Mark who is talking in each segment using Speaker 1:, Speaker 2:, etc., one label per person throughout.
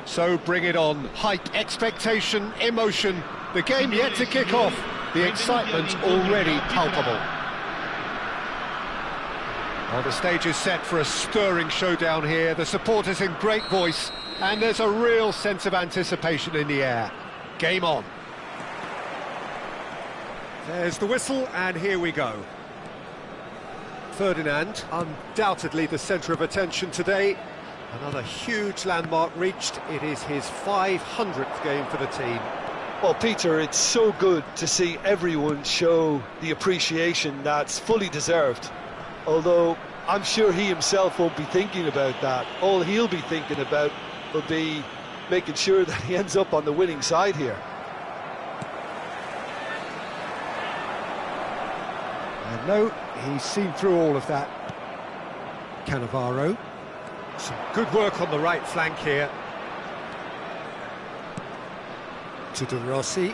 Speaker 1: So bring it on. Hype, expectation, emotion. The game yet to kick off. The excitement already palpable. Well, the stage is set for a stirring showdown here. The supporters in great voice, and there's a real sense of anticipation in the air. Game on. There's the whistle, and here we go. Ferdinand, undoubtedly the centre of attention today. Another huge landmark reached. It is his 500th game for the team.
Speaker 2: Well, Peter, it's so good to see everyone show the appreciation that's fully deserved. Although I'm sure he himself won't be thinking about that. All he'll be thinking about will be making sure that he ends up on the winning side here.
Speaker 1: And no, he's seen through all of that. Cannavaro. Some good work on the right flank here. To De Rossi.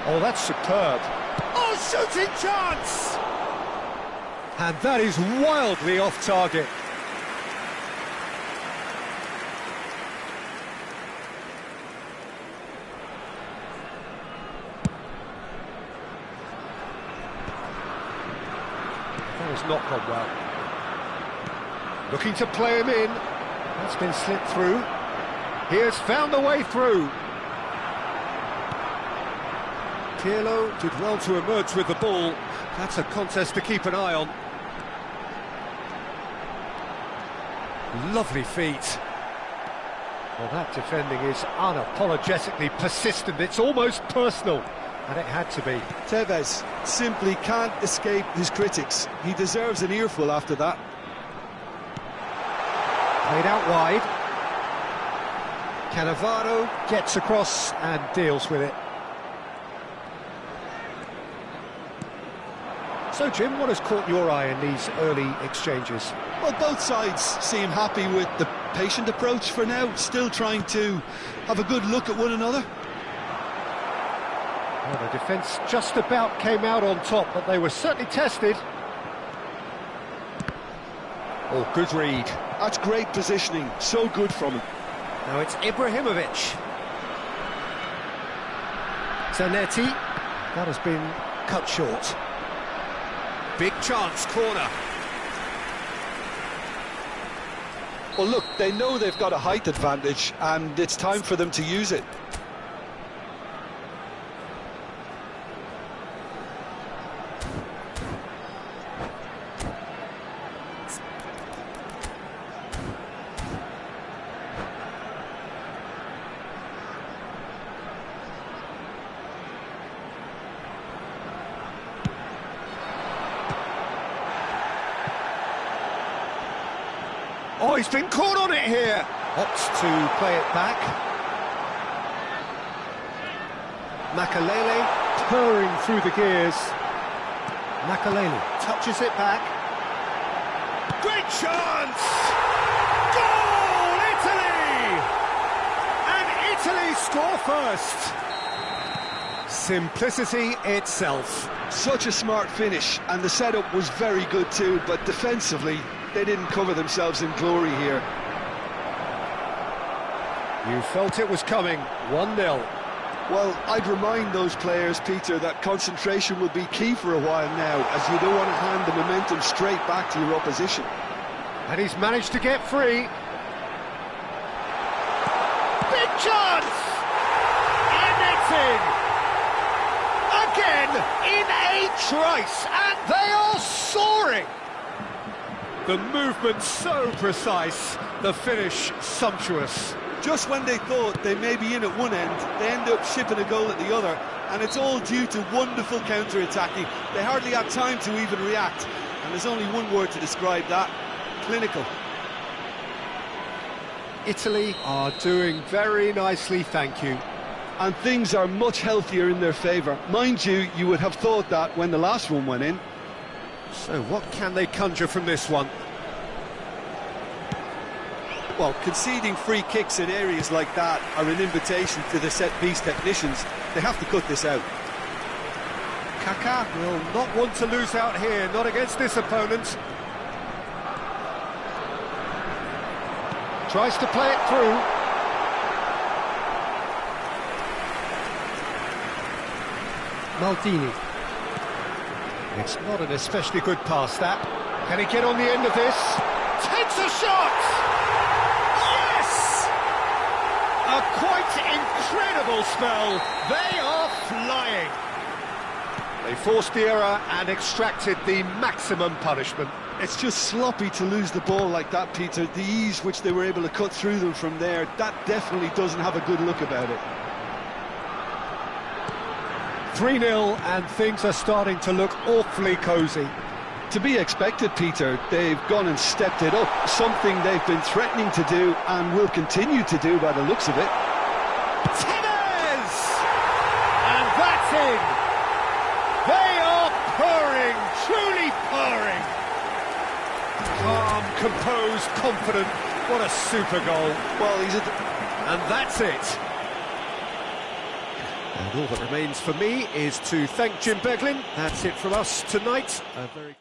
Speaker 1: Oh, that's superb. Oh, shooting chance! And that is wildly off target. That has not gone well. Looking to play him in. That's been slipped through. He has found the way through. Pirlo did well to emerge with the ball. That's a contest to keep an eye on. Lovely feet. Well, that defending is unapologetically persistent. It's almost personal. And it had to be.
Speaker 2: Tevez simply can't escape his critics. He deserves an earful after that.
Speaker 1: Played out wide. Cannavaro gets across and deals with it. So, Jim, what has caught your eye in these early exchanges?
Speaker 2: Well, both sides seem happy with the patient approach for now, still trying to have a good look at one another.
Speaker 1: Well, the defence just about came out on top, but they were certainly tested. Oh, good read.
Speaker 2: That's great positioning, so good from him.
Speaker 1: Now it's Ibrahimovic. Zanetti. That has been cut short. Big chance, corner.
Speaker 2: Well, look, they know they've got a height advantage, and it's time for them to use it.
Speaker 1: Oh, he's been caught on it here. Opts to play it back. Makalele purring through the gears. Makalele touches it back. Great chance! Goal, Italy! And Italy score first. Simplicity itself.
Speaker 2: Such a smart finish, and the setup was very good too, but defensively, they didn't cover themselves in glory here.
Speaker 1: You felt it was coming, 1-0.
Speaker 2: Well, I'd remind those players, Peter, that concentration will be key for a while now, as you don't want to hand the momentum straight back to your opposition.
Speaker 1: And he's managed to get free. Big chance! And it's in! Again, in a trice, and they are soaring! The movement so precise, the finish sumptuous.
Speaker 2: Just when they thought they may be in at one end, they end up shipping a goal at the other, and it's all due to wonderful counter-attacking. They hardly had time to even react, and there's only one word to describe that: clinical.
Speaker 1: Italy are doing very nicely, thank you.
Speaker 2: And things are much healthier in their favour. Mind you, you would have thought that when the last one went in.
Speaker 1: So what can they conjure from this one?
Speaker 3: Well, conceding free kicks in areas like that are an invitation to the set-piece technicians. They have to cut this out.
Speaker 1: Kaká will not want to lose out here, not against this opponent. Tries to play it through. Maldini. It's not an especially good pass, that. Can he get on the end of this? Takes a shot! Yes! A quite incredible spell. They are flying. They forced the error and extracted the maximum punishment.
Speaker 2: It's just sloppy to lose the ball like that, Peter. The ease which they were able to cut through them from there, that definitely doesn't have a good look about it.
Speaker 1: 3-0, and things are starting to look awfully cosy.
Speaker 2: To be expected, Peter. They've gone and stepped it up, something they've been threatening to do and will continue to do by the looks of it.
Speaker 1: Tevez! And that's in! They are purring, truly purring! Calm, composed, confident. What a super goal.
Speaker 2: Well,
Speaker 1: and that's it. And all that remains for me is to thank Jim Beglin. That's it from us tonight. A very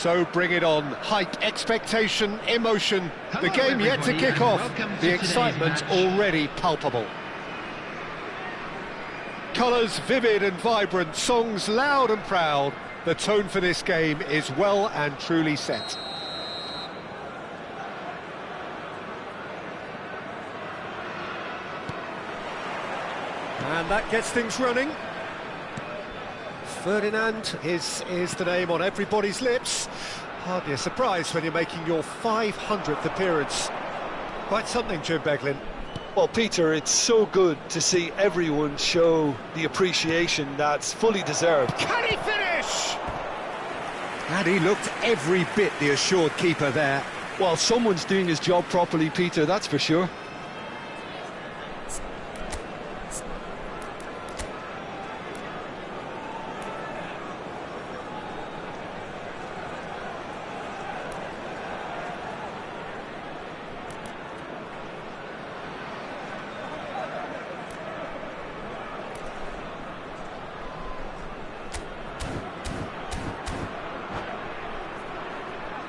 Speaker 1: So bring it on. Hype, expectation, emotion. The game yet to kick off. The excitement already palpable. Colours vivid and vibrant, songs loud and proud. The tone for this game is well and truly set. And that gets things running. Ferdinand is the name on everybody's lips. Hardly a surprise when you're making your 500th appearance. Quite something, Jim Beglin.
Speaker 2: Well, Peter, it's so good to see everyone show the appreciation that's fully deserved.
Speaker 1: Can he finish? And he looked every bit the assured keeper there.
Speaker 2: Well, someone's doing his job properly, Peter, that's for sure.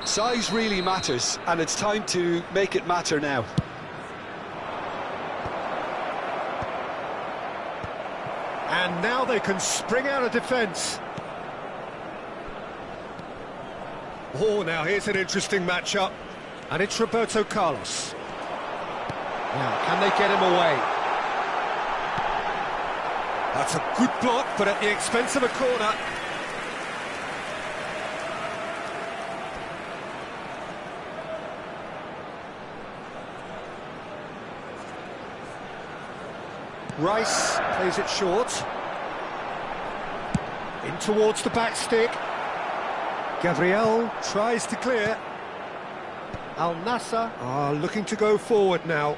Speaker 2: Size really matters, and it's time to make it matter now.
Speaker 1: And now they can spring out of defence. Oh, now here's an interesting matchup. And it's Roberto Carlos. Now, can they get him away? That's a good block, but at the expense of a corner. Rice plays it short. In towards the back stick. Gabriel tries to clear. Al Nassr are looking to go forward now.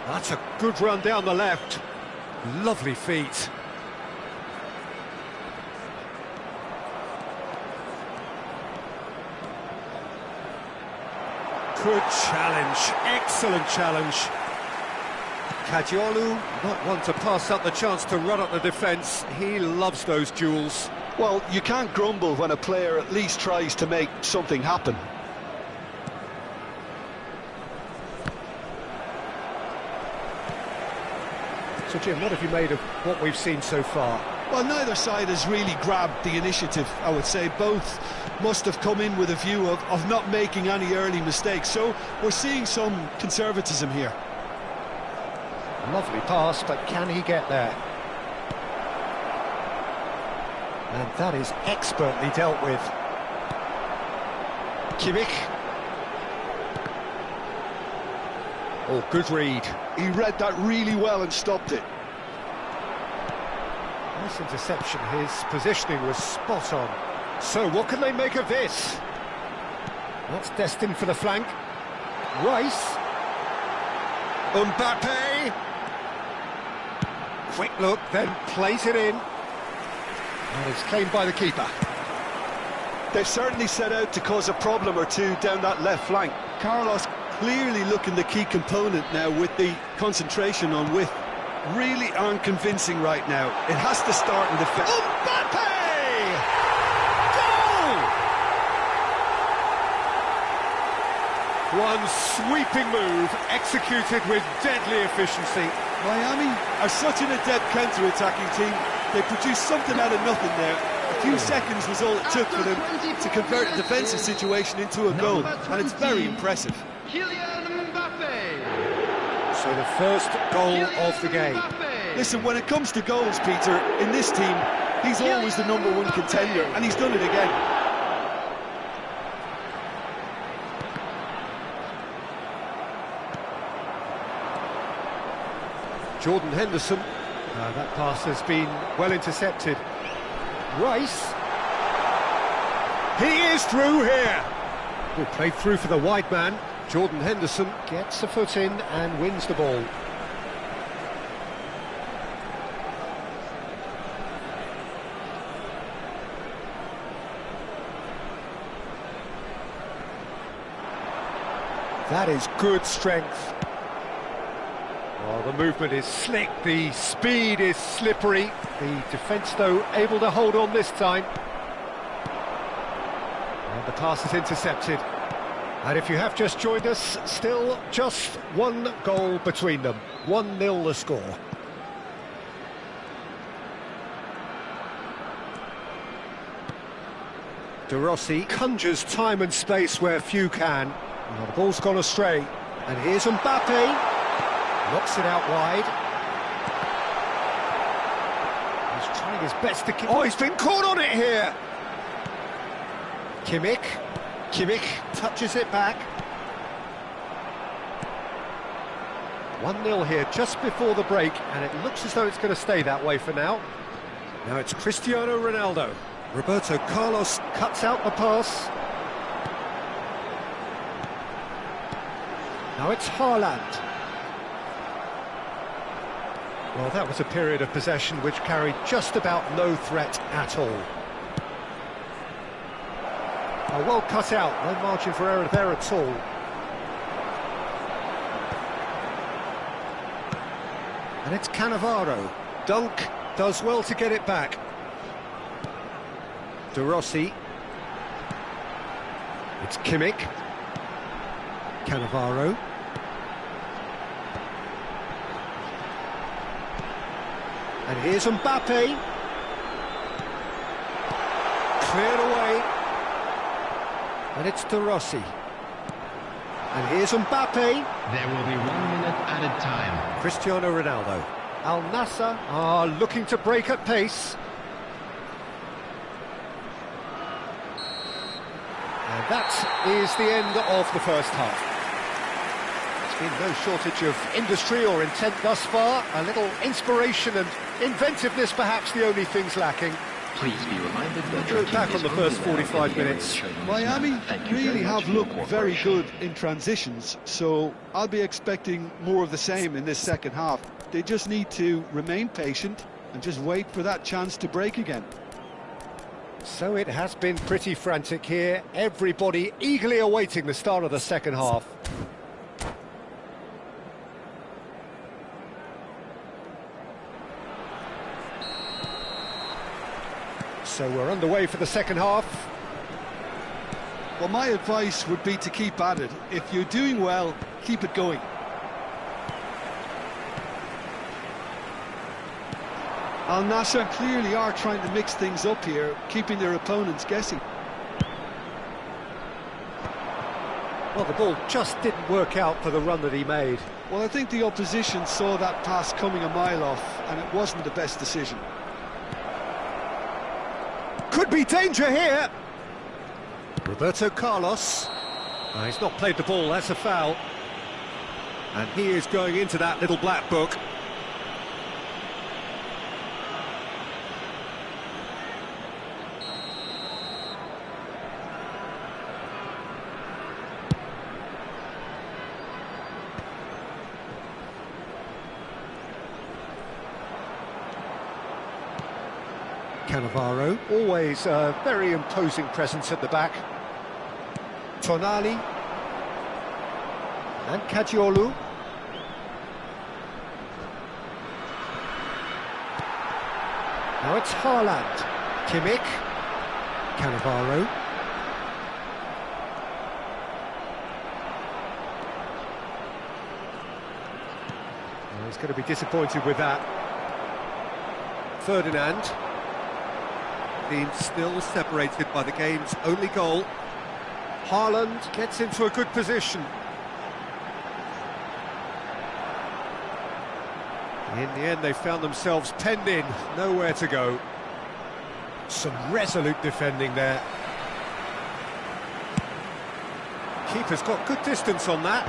Speaker 1: That's a good run down the left. Lovely feet. Good challenge, excellent challenge. Kadiolu, not one to pass up the chance to run up the defence. He loves those duels.
Speaker 2: Well, you can't grumble when a player at least tries to make something happen.
Speaker 1: So Jim, what have you made of what we've seen so far?
Speaker 3: Well, neither side has really grabbed the initiative, I would say. Both must have come in with a view of not making any early mistakes. So we're seeing some conservatism here.
Speaker 1: Lovely pass, but can he get there? And that is expertly dealt with. Kimmich. Oh, good read.
Speaker 2: He read that really well and stopped it.
Speaker 1: Nice interception, his positioning was spot on. So what can they make of this? That's destined for the flank. Rice. Mbappe. Quick look, then plays it in. And it's claimed by the keeper.
Speaker 2: They've certainly set out to cause a problem or two down that left flank.
Speaker 3: Carlos clearly looking the key component now with the concentration on width. Really aren't convincing right now. It has to start in defence.
Speaker 1: Mbappe! Goal! One sweeping move, executed with deadly efficiency.
Speaker 3: Miami are such an adept counter-attacking team. They produced something out of nothing there. A few seconds was all it took for them to convert a defensive situation into a goal, and it's very impressive.
Speaker 1: So the first goal of the game.
Speaker 3: Listen, when it comes to goals, Peter, in this team, he's always the #1 contender, and he's done it again.
Speaker 1: Jordan Henderson. That pass has been well intercepted. Rice. He is through here. Good play through for the wide man. Jordan Henderson gets a foot in and wins the ball. That is good strength. Well, the movement is slick, the speed is slippery. The defence, though, able to hold on this time. And the pass is intercepted. And if you have just joined us, still just one goal between them. 1-0 the score. De Rossi conjures time and space where few can. Well, the ball's gone astray. And here's Mbappe. Knocks it out wide. He's trying his best to keep... Oh, he's been caught on it here! Kimmich touches it back. 1-0 here just before the break, and it looks as though it's going to stay that way for now. Now it's Cristiano Ronaldo. Roberto Carlos cuts out the pass. Now it's Haaland. Well, that was a period of possession which carried just about no threat at all. Oh, well cut out, no margin for error there at all. And it's Cannavaro. Dunk does well to get it back. De Rossi. It's Kimmich. Cannavaro. And here's Mbappe. Cleared away. And it's De Rossi. And here's Mbappe.
Speaker 4: There will be 1 minute added time.
Speaker 1: Cristiano Ronaldo. Al Nassr are looking to break at pace. And that is the end of the first half. There's been no shortage of industry or intent thus far. A little inspiration and inventiveness, perhaps the only things lacking.
Speaker 4: Please be reminded that
Speaker 1: Look back on the first 45 minutes.
Speaker 3: Miami really have looked very good in transitions, so I'll be expecting more of the same in this second half. They just need to remain patient and just wait for that chance to break again.
Speaker 1: So it has been pretty frantic here. Everybody eagerly awaiting the start of the second half. So we're underway for the second half.
Speaker 3: Well, my advice would be to keep at it. If you're doing well, keep it going. Al Nassr clearly are trying to mix things up here, keeping their opponents guessing.
Speaker 1: Well, the ball just didn't work out for the run that he made.
Speaker 3: Well, I think the opposition saw that pass coming a mile off, and it wasn't the best decision.
Speaker 1: Could be danger here. Roberto Carlos. He's not played the ball, that's a foul. And he is going into that little black book. Cannavaro, always a very imposing presence at the back. Tonali. And Caggiolu. Now it's Haaland. Kimmich. Cannavaro. Well, he's going to be disappointed with that. Ferdinand. Being still separated by the game's only goal. Haaland gets into a good position. In the end, they found themselves penned in, nowhere to go. Some resolute defending there. Keeper's got good distance on that.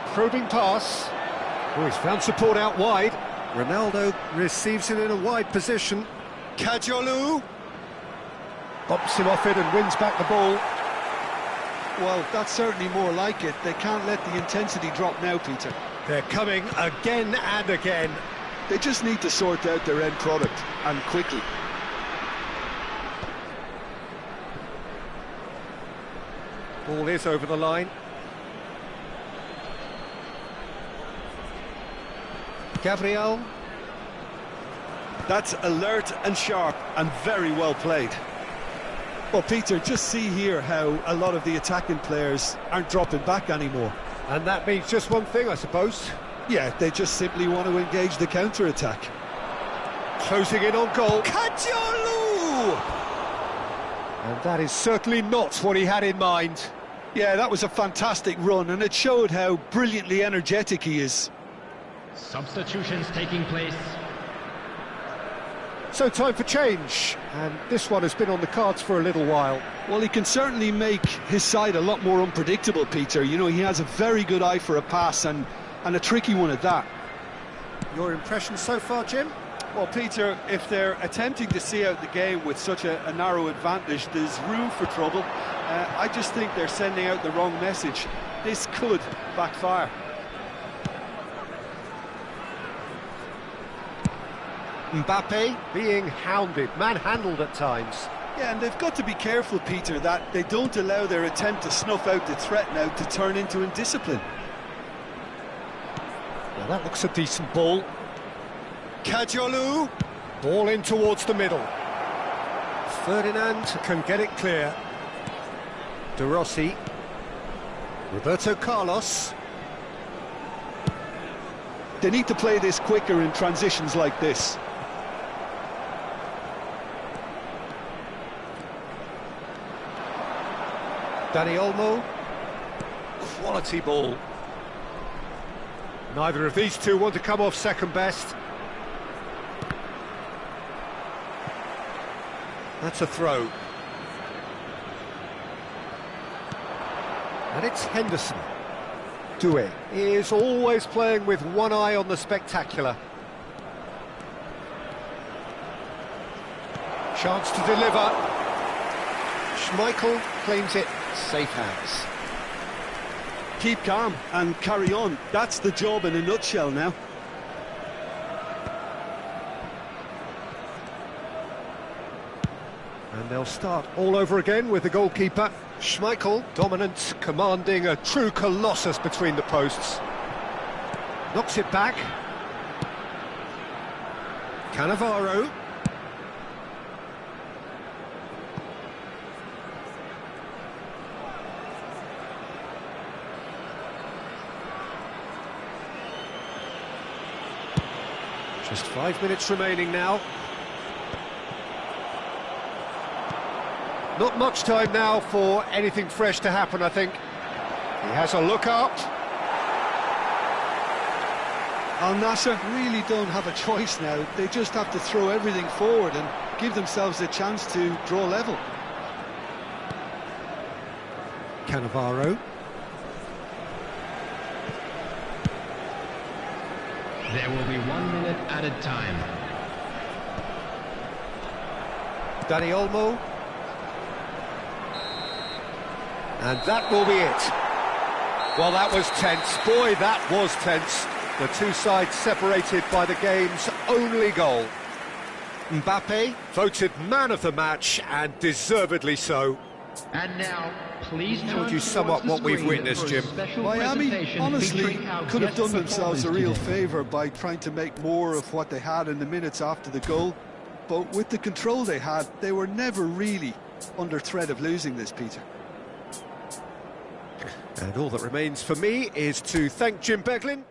Speaker 1: A probing pass. Oh, he's found support out wide. Ronaldo receives it in a wide position. Caggiolu bumps him off it and wins back the ball.
Speaker 3: Well, that's certainly more like it. They can't let the intensity drop now, Peter.
Speaker 1: They're coming again and again.
Speaker 3: They just need to sort out their end product, and quickly.
Speaker 1: Ball is over the line. Gabriel.
Speaker 3: That's alert and sharp and very well played. Well, Peter, just see here how a lot of the attacking players aren't dropping back anymore.
Speaker 1: And that means just one thing, I suppose.
Speaker 3: Yeah, they just simply want to engage the counter-attack.
Speaker 1: Closing in on goal.
Speaker 3: Kajolu!
Speaker 1: And that is certainly not what he had in mind.
Speaker 3: Yeah, that was a fantastic run, and it showed how brilliantly energetic he is.
Speaker 4: Substitutions taking place.
Speaker 1: So time for change, and this one has been on the cards for a little while.
Speaker 3: Well, he can certainly make his side a lot more unpredictable, Peter. You know, he has a very good eye for a pass, and a tricky one at that.
Speaker 1: Your impressions so far, Jim?
Speaker 3: Well, Peter, if they're attempting to see out the game with such a narrow advantage, there's room for trouble. I just think they're sending out the wrong message. This could backfire.
Speaker 1: Mbappe being hounded, manhandled at times.
Speaker 3: Yeah, and they've got to be careful, Peter, that they don't allow their attempt to snuff out the threat now to turn into indiscipline.
Speaker 1: Well, that looks a decent ball. Kajolu. Ball in towards the middle. Ferdinand can get it clear. De Rossi. Roberto Carlos.
Speaker 3: They need to play this quicker in transitions like this.
Speaker 1: Dani Olmo. Quality ball. Neither of these two want to come off second best. That's a throw. And it's Henderson. Doué is always playing with one eye on the spectacular. Chance to deliver. Schmeichel claims it. Safe hands.
Speaker 3: Keep calm and carry on. That's the job in a nutshell now.
Speaker 1: And they'll start all over again with the goalkeeper. Schmeichel, dominant, commanding, a true colossus between the posts. Knocks it back. Cannavaro. Just 5 minutes remaining now. Not much time now for anything fresh to happen, I think. He has a look up.
Speaker 3: Al Nassr really don't have a choice now. They just have to throw everything forward and give themselves a chance to draw level.
Speaker 1: Cannavaro.
Speaker 4: There will be 1 minute added time.
Speaker 1: Dani Olmo. And that will be it. Well, that was tense. Boy, that was tense. The two sides separated by the game's only goal. Mbappe voted man of the match, and deservedly so.
Speaker 4: And now, please
Speaker 1: Told you somewhat what we've witnessed, Jim.
Speaker 3: Miami, honestly, could have done themselves a real favour by trying to make more of what they had in the minutes after the goal. But with the control they had, they were never really under threat of losing this, Peter.
Speaker 1: And all that remains for me is to thank Jim Beglin.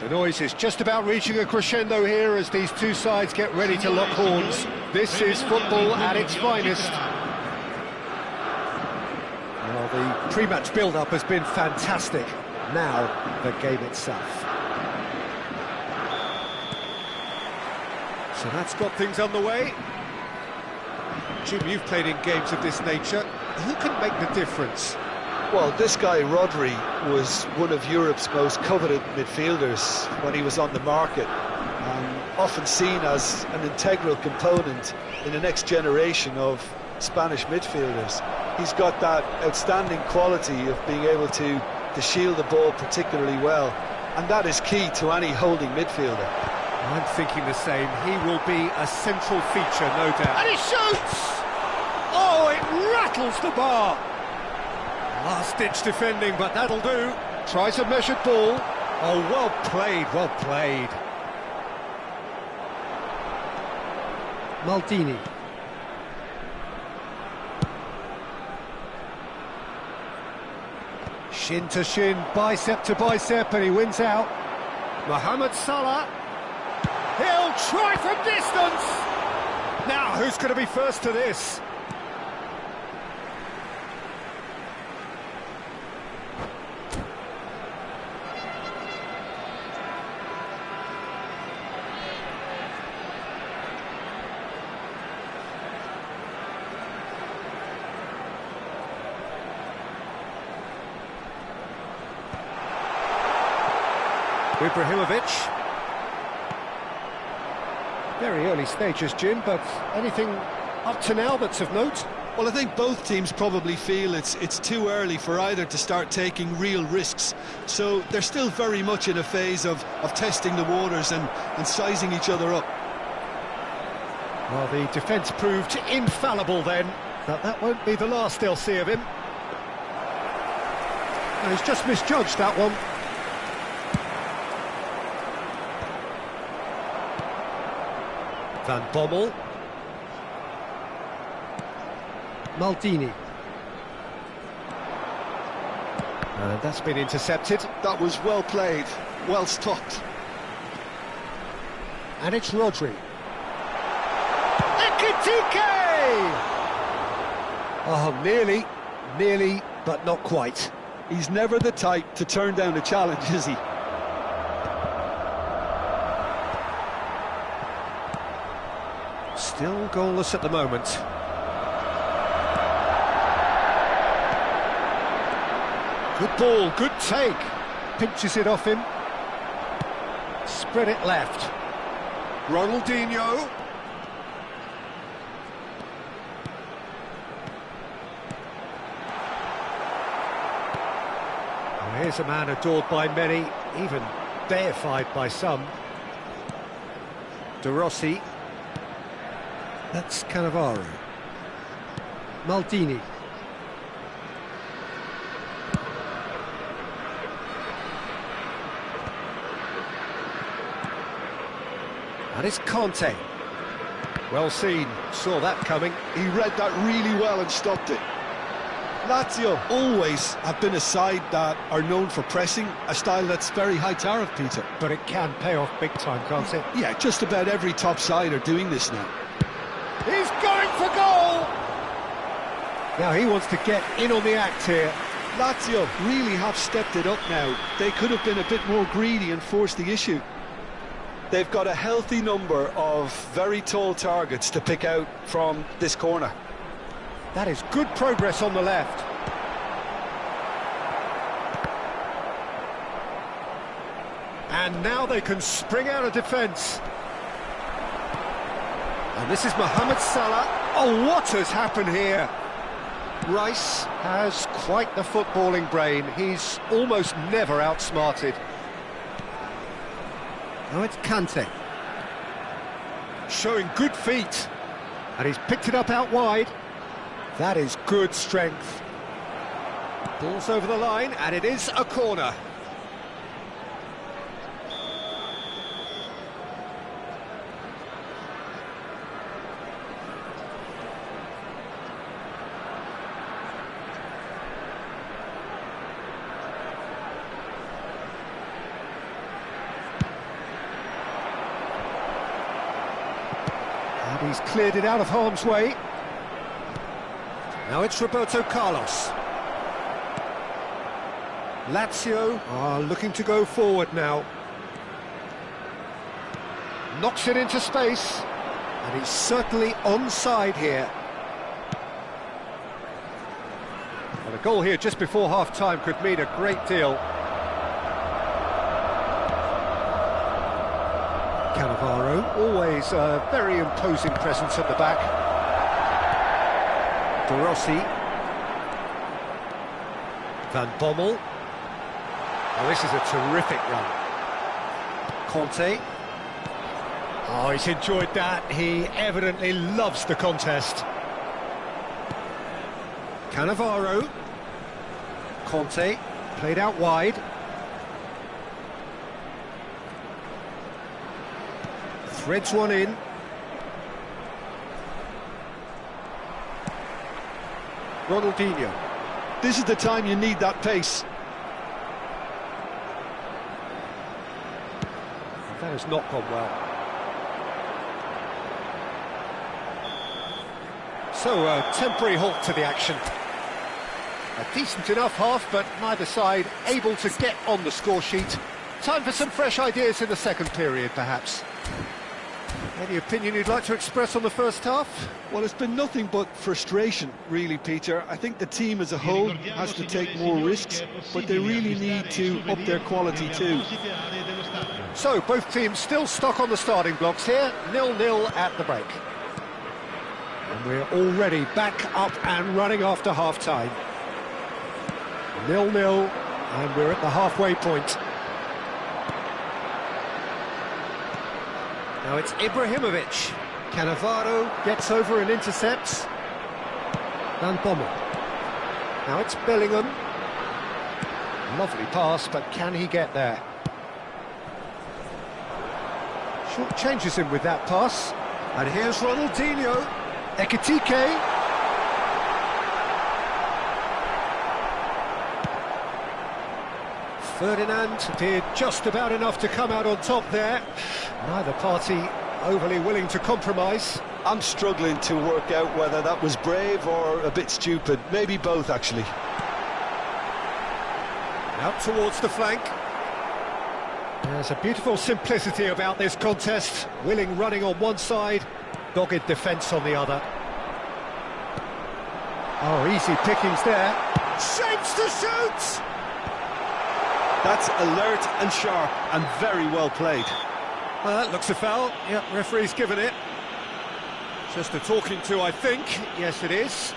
Speaker 1: The noise is just about reaching a crescendo here as these two sides get ready to lock horns. This is football at its finest. Well, the pre-match build-up has been fantastic. Now, the game itself. So that's got things underway. Jim, you've played in games of this nature. Who can make the difference?
Speaker 2: Well, this guy, Rodri, was one of Europe's most coveted midfielders when he was on the market, and often seen as an integral component in the next generation of Spanish midfielders. He's got that outstanding quality of being able to shield the ball particularly well, and that is key to any holding midfielder.
Speaker 1: I'm thinking the same. He will be a central feature, no doubt. And he shoots! Oh, it rattles the bar! Last-ditch defending, but that'll do. Tries a measured ball. Oh, well played, well played. Maldini. Shin to shin, bicep to bicep, and he wins out. Mohamed Salah. He'll try from distance! Now, who's going to be first to this? Ibrahimovic. Very early stages, Jim, but anything up to now that's of note?
Speaker 3: Well, I think both teams probably feel it's too early for either to start taking real risks. So they're still very much in a phase of testing the waters and sizing each other up.
Speaker 1: Well, the defence proved infallible then, but that won't be the last they'll see of him. No, he's just misjudged that one. Van Bommel. Maldini. And that's been intercepted.
Speaker 3: That was well played, well stopped.
Speaker 1: And it's Rodri. Ekitike! Oh, nearly, but not quite.
Speaker 3: He's never the type to turn down a challenge, is he?
Speaker 1: Still goalless at the moment. Good ball, good take. Pinches it off him. Spread it left. Ronaldinho. Well, here's a man adored by many, even deified by some. De Rossi. That's Cannavaro. Maldini. And it's Conte. Well seen, saw that coming.
Speaker 3: He read that really well and stopped it. Lazio always have been a side that are known for pressing, a style that's very high tariff, Peter.
Speaker 1: But it can pay off big time, can't it?
Speaker 3: Yeah, just about every top side are doing this now.
Speaker 1: He's going for goal! Now he wants to get in on the act here.
Speaker 3: Lazio really have stepped it up now. They could have been a bit more greedy and forced the issue.
Speaker 2: They've got a healthy number of very tall targets to pick out from this corner.
Speaker 1: That is good progress on the left. And now they can spring out of defence. And this is Mohamed Salah. Oh, what has happened here? Rice has quite the footballing brain. He's almost never outsmarted. Now it's Kante. Showing good feet. And he's picked it up out wide. That is good strength. Ball's over the line, and it is a corner. And he's cleared it out of harm's way. Now it's Roberto Carlos. Lazio are looking to go forward now. Knocks it into space, and he's certainly onside here. Well, a goal here just before half-time could mean a great deal. Cannavaro, always a very imposing presence at the back. De Rossi. Van Bommel. Oh, this is a terrific run. Conte. Oh, he's enjoyed that. He evidently loves the contest. Cannavaro. Conte, played out wide. Threads one in. Ronaldinho.
Speaker 2: This is the time you need that pace.
Speaker 1: That has not gone well. So, a temporary halt to the action. A decent enough half, but neither side able to get on the score sheet. Time for some fresh ideas in the second period, perhaps. Any opinion you'd like to express on the first half?
Speaker 2: Well, it's been nothing but frustration, really, Peter. I think the team as a whole has to take more risks, but they really need to up their quality too.
Speaker 1: So, both teams still stuck on the starting blocks here, 0-0 at the break. And we're already back up and running after half-time. 0-0, and we're at the halfway point. Now it's Ibrahimovic. Cannavaro gets over and intercepts. Van Bommel. Now it's Bellingham. Lovely pass, but can he get there? Short changes him with that pass. And here's Ronaldinho. Ekitike. Ferdinand appeared just about enough to come out on top there. Neither party overly willing to compromise.
Speaker 2: I'm struggling to work out whether that was brave or a bit stupid. Maybe both, actually.
Speaker 1: Out towards the flank. There's a beautiful simplicity about this contest. Willing running on one side, dogged defence on the other. Oh, easy pickings there. Shapes to shoot!
Speaker 2: That's alert and sharp and very well played.
Speaker 1: Well, that looks a foul. Yep, referee's given it. Just a talking to, I think. Yes, it is.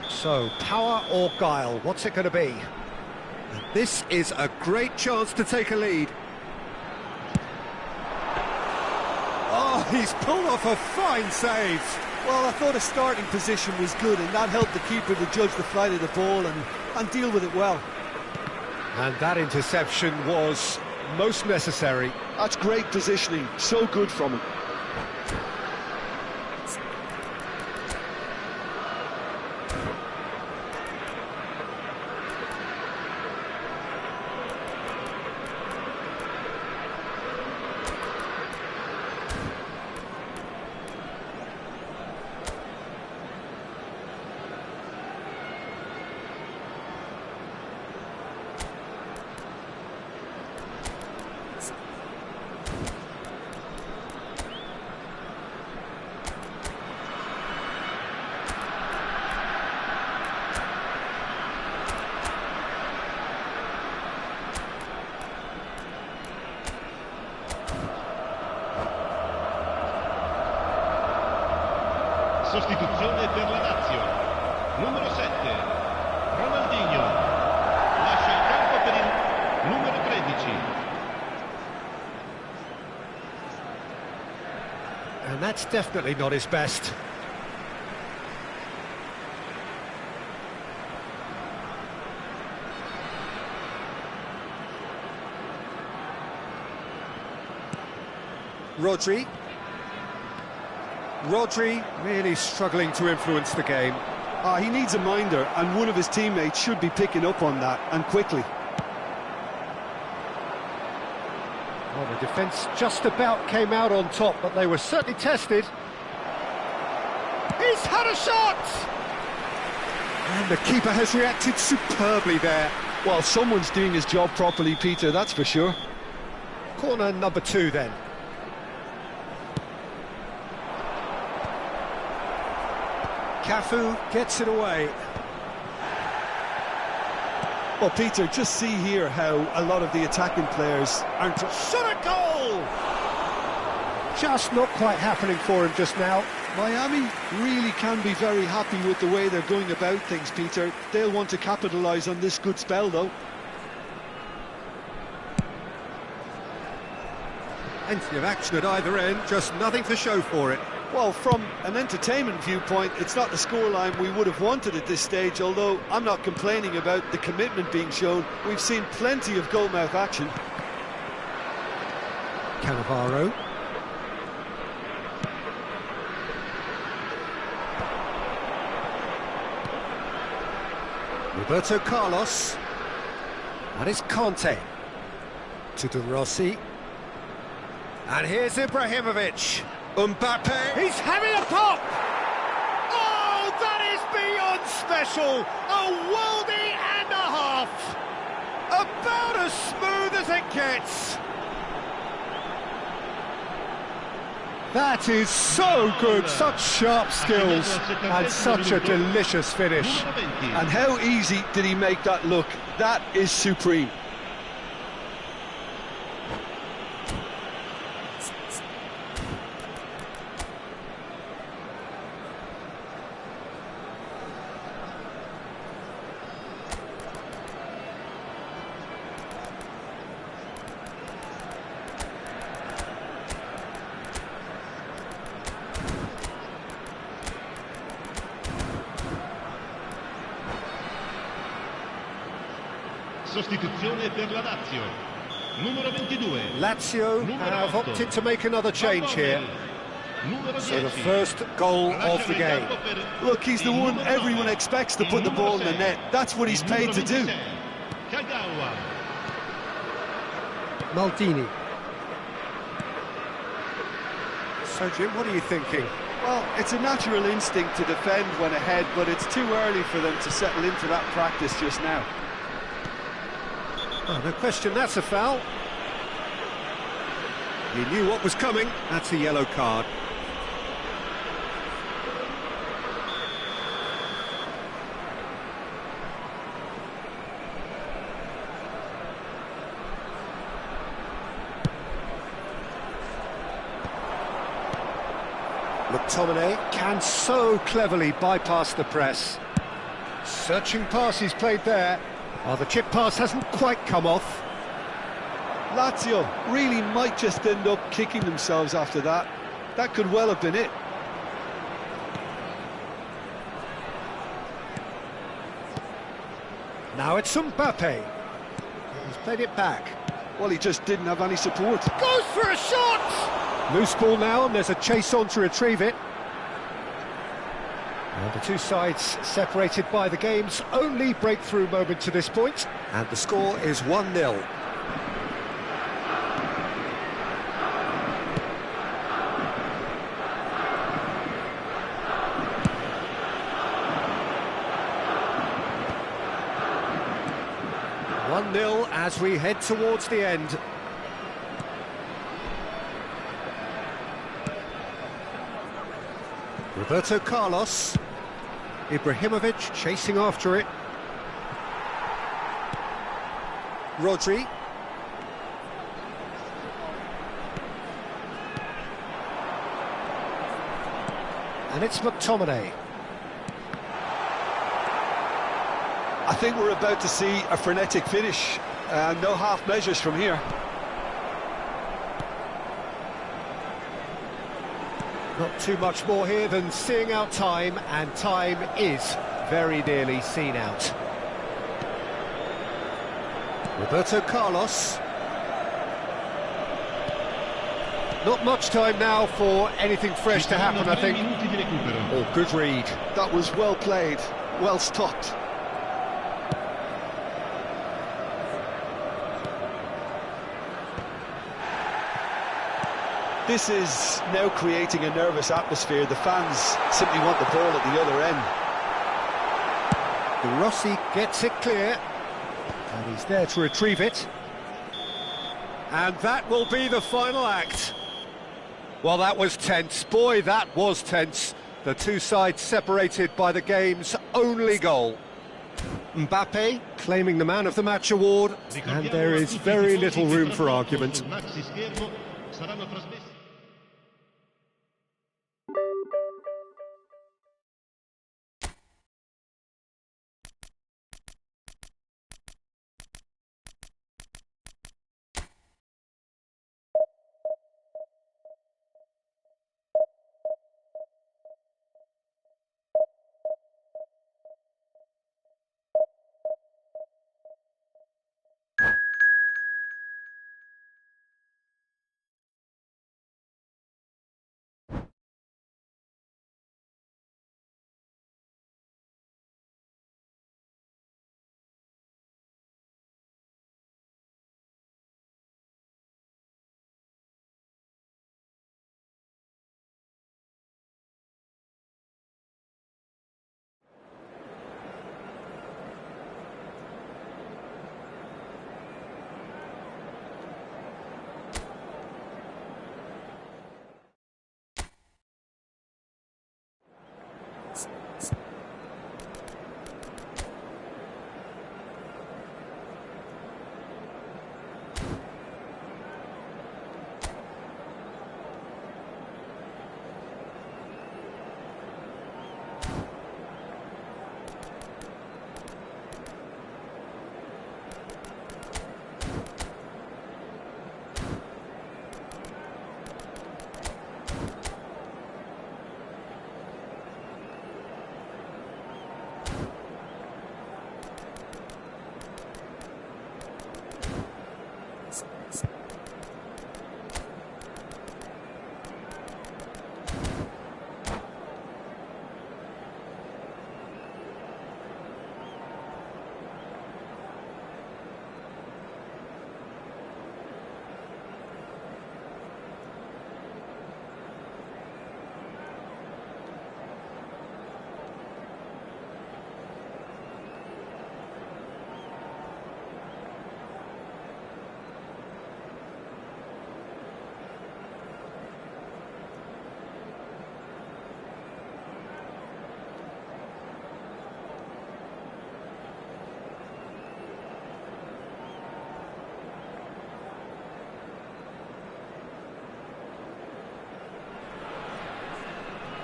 Speaker 1: So, power or guile, what's it going to be? This is a great chance to take a lead. Oh, he's pulled off a fine save.
Speaker 3: Well, I thought his starting position was good, and that helped the keeper to judge the flight of the ball and deal with it well.
Speaker 1: And that interception was most necessary.
Speaker 2: That's great positioning, so good from him.
Speaker 5: Sostituzione per la Lazio. Numero 7, Ronaldinho. Lascia il campo per il numero 13.
Speaker 1: And that's definitely not his best. Rodri really struggling to influence the game.
Speaker 3: He needs a minder, and one of his teammates should be picking up on that, and quickly.
Speaker 1: Well, the defence just about came out on top, but they were certainly tested. He's had a shot! And the keeper has reacted superbly there.
Speaker 2: Well, someone's doing his job properly, Peter, that's for sure.
Speaker 1: Corner number 2 then. Cafu gets it away.
Speaker 3: Well, Peter, just see here how a lot of the attacking players aren't...
Speaker 1: Shot a goal! Just not quite happening for him just now.
Speaker 3: Miami really can be very happy with the way they're going about things, Peter. They'll want to capitalise on this good spell, though.
Speaker 1: Plenty of action at either end, just nothing to show for it.
Speaker 3: Well, from an entertainment viewpoint, it's not the scoreline we would have wanted at this stage, although I'm not complaining about the commitment being shown. We've seen plenty of goalmouth action.
Speaker 1: Cannavaro. Roberto Carlos. And it's Conte. To De Rossi. And here's Ibrahimovic. Mbappe. He's having a pop! Oh, that is beyond special! A worldie and a half! About as smooth as it gets! That is so good, such sharp skills, and such a delicious finish.
Speaker 2: And how easy did he make that look? That is supreme.
Speaker 5: Sostituzione per la Lazio. Numero 22.
Speaker 1: Lazio have opted to make another change here. So the first goal of the game.
Speaker 3: Look, he's the one everyone expects to put the ball in the net. That's what he's paid to do.
Speaker 1: Maldini. So, Jim, what are you thinking?
Speaker 3: Well, it's a natural instinct to defend when ahead, but it's too early for them to settle into that practice just now.
Speaker 1: Oh, no question, that's a foul. He knew what was coming. That's a yellow card. McTominay can so cleverly bypass the press. Searching pass he's played there. Oh, the chip pass hasn't quite come off.
Speaker 3: Lazio really might just end up kicking themselves after that. That could well have been it.
Speaker 1: Now it's Mbappe. He's played it back.
Speaker 3: Well, he just didn't have any support.
Speaker 1: Goes for a shot! Loose ball now, and there's a chase on to retrieve it. And the two sides separated by the game's only breakthrough moment to this point. And the score is 1-0. As we head towards the end. Roberto Carlos. Ibrahimovic chasing after it. Rodri. And it's McTominay.
Speaker 2: I think we're about to see a frenetic finish. No half measures from here.
Speaker 1: Not too much more here than seeing out time, and time is very nearly seen out. Roberto Carlos. Not much time now for anything fresh to happen, I think. Oh, good read.
Speaker 2: That was well played, well stopped. This is now creating a nervous atmosphere. The fans simply want the ball at the other end.
Speaker 1: De Rossi gets it clear, and he's there to retrieve it. And that will be the final act. Well, that was tense. Boy, that was tense. The two sides separated by the game's only goal. Mbappe claiming the Man of the Match award, and there is very little room for argument.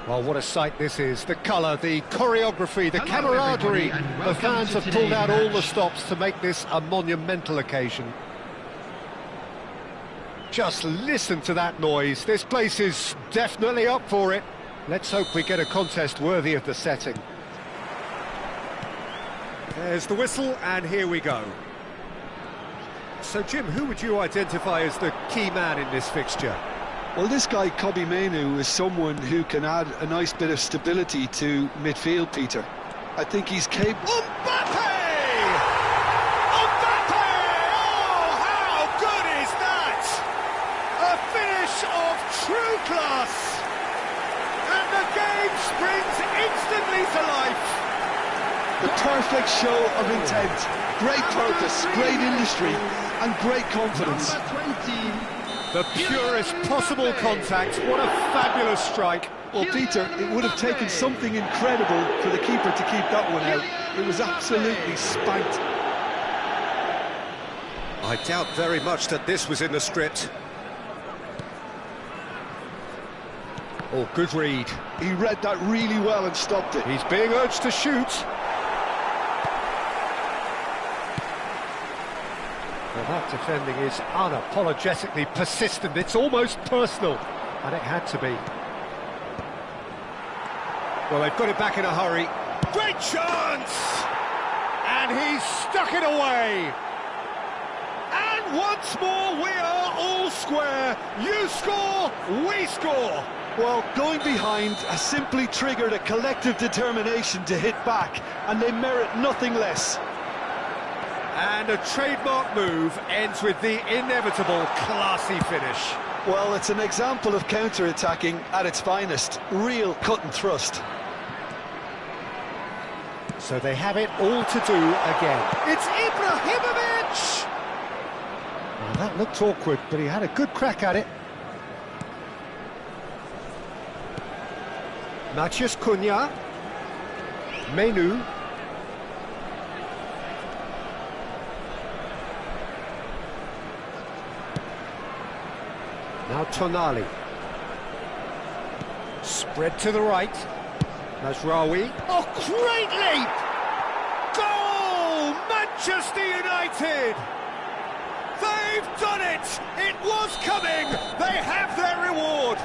Speaker 1: Well, what a sight this is. The colour, the choreography, the camaraderie. The fans have pulled out all the stops to make this a monumental occasion. Just listen to that noise. This place is definitely up for it. Let's hope we get a contest worthy of the setting. There's the whistle, and here we go. So, Jim, who would you identify as the key man in this fixture?
Speaker 2: Well, this guy, Kobbie Mainoo, is someone who can add a nice bit of stability to midfield, Peter. I think he's capable...
Speaker 1: Mbappe! Mbappe! Oh, how good is that? A finish of true class! And the game springs instantly to life.
Speaker 2: The perfect show of intent. Great purpose, great industry, and great confidence.
Speaker 1: The purest possible contact. What a fabulous strike.
Speaker 2: Well, Peter, it would have taken something incredible for the keeper to keep that one out. It was absolutely spanked.
Speaker 1: I doubt very much that this was in the script. Oh, good read.
Speaker 2: He read that really well and stopped it.
Speaker 1: He's being urged to shoot. Well, that defending is unapologetically persistent. It's almost personal, and it had to be. Well, they've got it back in a hurry. Great chance! And he's stuck it away. And once more, we are all square. You score, we score.
Speaker 2: Well, going behind has simply triggered a collective determination to hit back, and they merit nothing less.
Speaker 1: And a trademark move ends with the inevitable classy finish.
Speaker 2: Well, it's an example of counter-attacking at its finest. Real cut and thrust.
Speaker 1: So they have it all to do again. It's Ibrahimovic! Well, that looked awkward, but he had a good crack at it. Matheus Cunha. Menu. Now Tonali. Spread to the right. Mazraoui. Oh, great leap! Goal! Manchester United! They've done it! It was coming! They have their reward!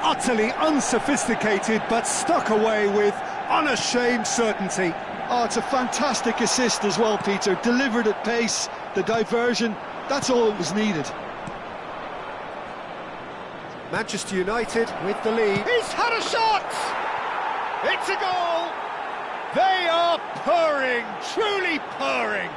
Speaker 1: Utterly unsophisticated, but stuck away with unashamed certainty.
Speaker 2: Oh, it's a fantastic assist as well, Peter. Delivered at pace, the diversion, that's all that was needed.
Speaker 1: Manchester United with the lead. He's had a shot! It's a goal! They are purring, truly purring.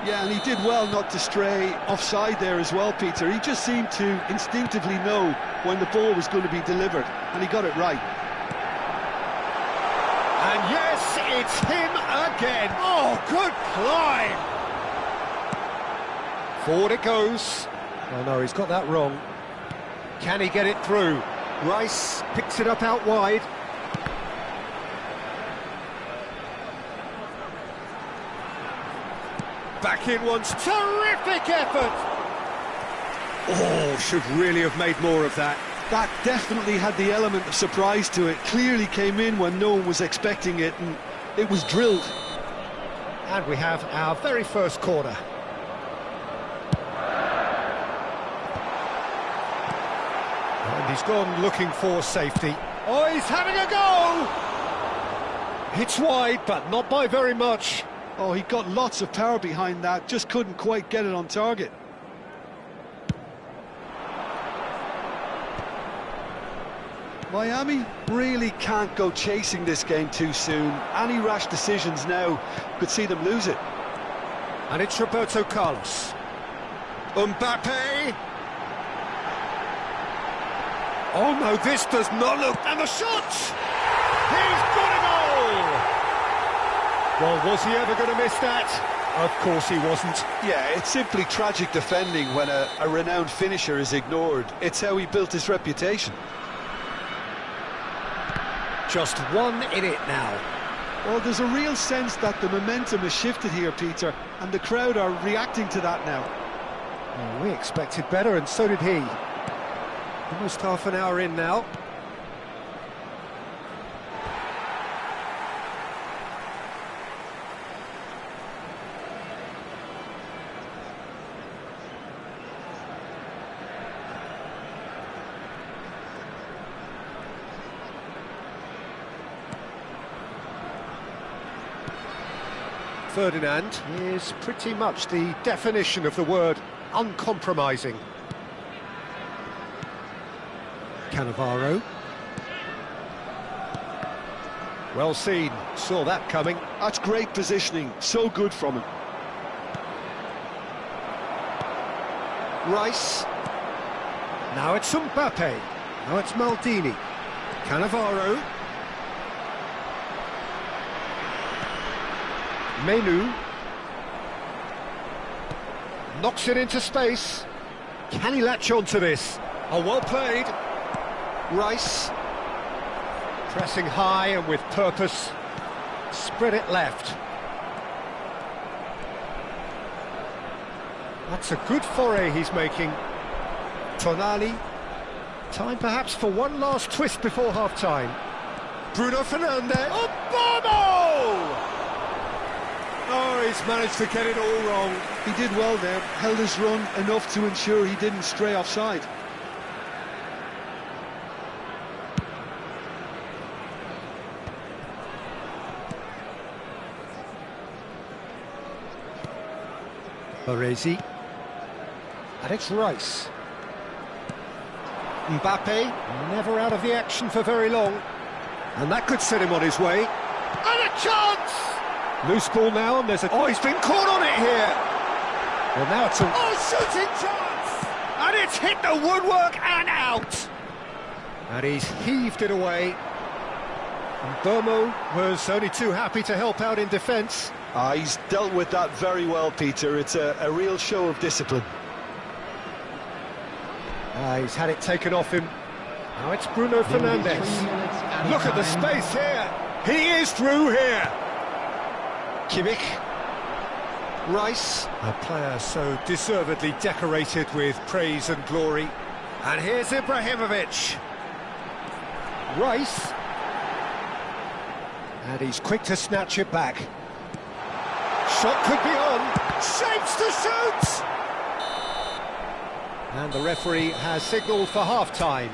Speaker 2: Yeah, and he did well not to stray offside there as well, Peter. He just seemed to instinctively know when the ball was going to be delivered, and he got it right.
Speaker 1: And yes, it's him again. Oh, good climb! Forward it goes. Oh no, he's got that wrong. Can he get it through? Rice picks it up out wide. Back in once. Terrific effort! Oh, should really have made more of that.
Speaker 2: That definitely had the element of surprise to it. Clearly came in when no one was expecting it, and it was drilled.
Speaker 1: And we have our very first corner. And he's gone looking for safety. Oh, he's having a go! It's wide, but not by very much.
Speaker 2: Oh, he got lots of power behind that, just couldn't quite get it on target. Miami really can't go chasing this game too soon. Any rash decisions now could see them lose it.
Speaker 1: And it's Roberto Carlos. Mbappe! Oh no, this does not look... And the shot! He's got a goal! Well, was he ever going to miss that? Of course he wasn't.
Speaker 2: Yeah, it's simply tragic defending when a renowned finisher is ignored. It's how he built his reputation.
Speaker 1: Just one in it now.
Speaker 2: Well, there's a real sense that the momentum has shifted here, Peter, and the crowd are reacting to that now.
Speaker 1: Well, we expected better, and so did he. Almost half an hour in now. Ferdinand is pretty much the definition of the word uncompromising. Cannavaro. Well seen, saw that coming.
Speaker 2: That's great positioning, so good from him.
Speaker 1: Rice. Now it's Mbappe. Now it's Maldini. Cannavaro. Menu. Knocks it into space. Can he latch on to this? Oh, well played. Rice. Pressing high and with purpose. Spread it left. That's a good foray he's making. Tonali. Time perhaps for one last twist before half-time. Bruno Fernandes.
Speaker 3: Obama!
Speaker 1: Oh, he's managed to get it all wrong.
Speaker 3: He did well there, held his run enough to ensure he didn't stray offside.
Speaker 1: Baresi. And it's Rice. Mbappe, never out of the action for very long. And that could set him on his way. And a chance! Loose ball now, and there's a... Oh, he's been caught on it here! Well, now it's a...
Speaker 3: Oh, shooting chance!
Speaker 1: And it's hit the woodwork and out! And he's heaved it away. And Burmo was only too happy to help out in defence.
Speaker 2: He's dealt with that very well, Peter. It's a real show of discipline.
Speaker 1: He's had it taken off him. Now it's Bruno Fernandes. Look at the space here. He is through here. Kimmich. Rice, a player so deservedly decorated with praise and glory. And here's Ibrahimovic. Rice. And he's quick to snatch it back. Shot could be on. Shapes to shoot! And the referee has signalled for half-time.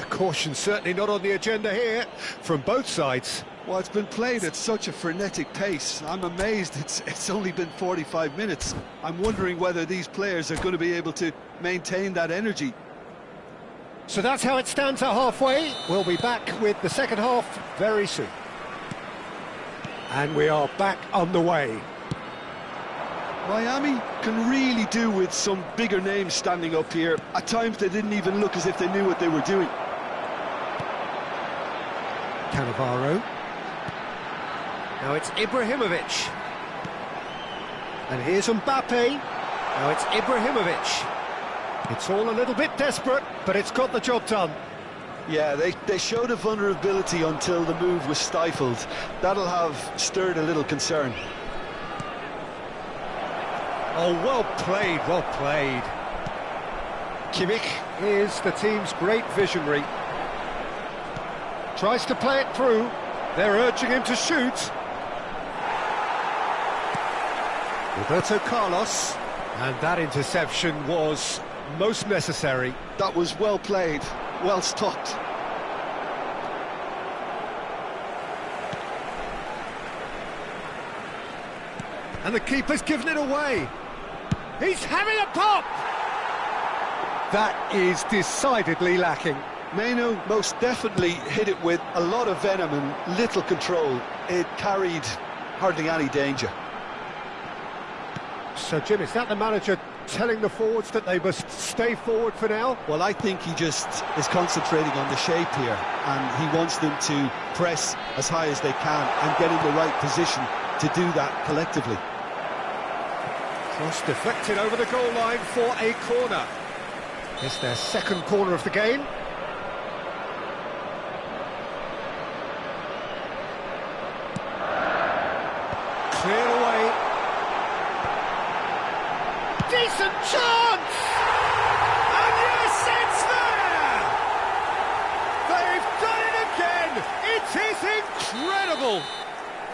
Speaker 1: Caution certainly not on the agenda here, from both sides.
Speaker 3: Well, it's been played at such a frenetic pace. I'm amazed it's only been 45 minutes. I'm wondering whether these players are going to be able to maintain that energy.
Speaker 1: So that's how it stands at halfway. We'll be back with the second half very soon. And we are back on the way.
Speaker 3: Miami can really do with some bigger names standing up here. At times they didn't even look as if they knew what they were doing.
Speaker 1: Cannavaro. Now it's Ibrahimovic. And here's Mbappe. Now it's Ibrahimovic. It's all a little bit desperate, but it's got the job done.
Speaker 2: Yeah, they showed a vulnerability until the move was stifled. That'll have stirred a little concern.
Speaker 1: Oh, well played, well played. Kimmich is the team's great visionary. Tries to play it through. They're urging him to shoot. Roberto Carlos. And that interception was most necessary.
Speaker 3: That was well played, well stopped.
Speaker 1: And the keeper's given it away. He's having a pop! That is decidedly lacking.
Speaker 2: Meno most definitely hit it with a lot of venom and little control. It carried hardly any danger.
Speaker 1: So, Jim, is that the manager telling the forwards that they must stay forward for now?
Speaker 3: Well, I think he just is concentrating on the shape here, and he wants them to press as high as they can and get in the right position to do that collectively.
Speaker 1: Cross deflected over the goal line for a corner. It's their second corner of the game. Cleared away. Decent chance! And yes, it's there! They've done it again! It is incredible!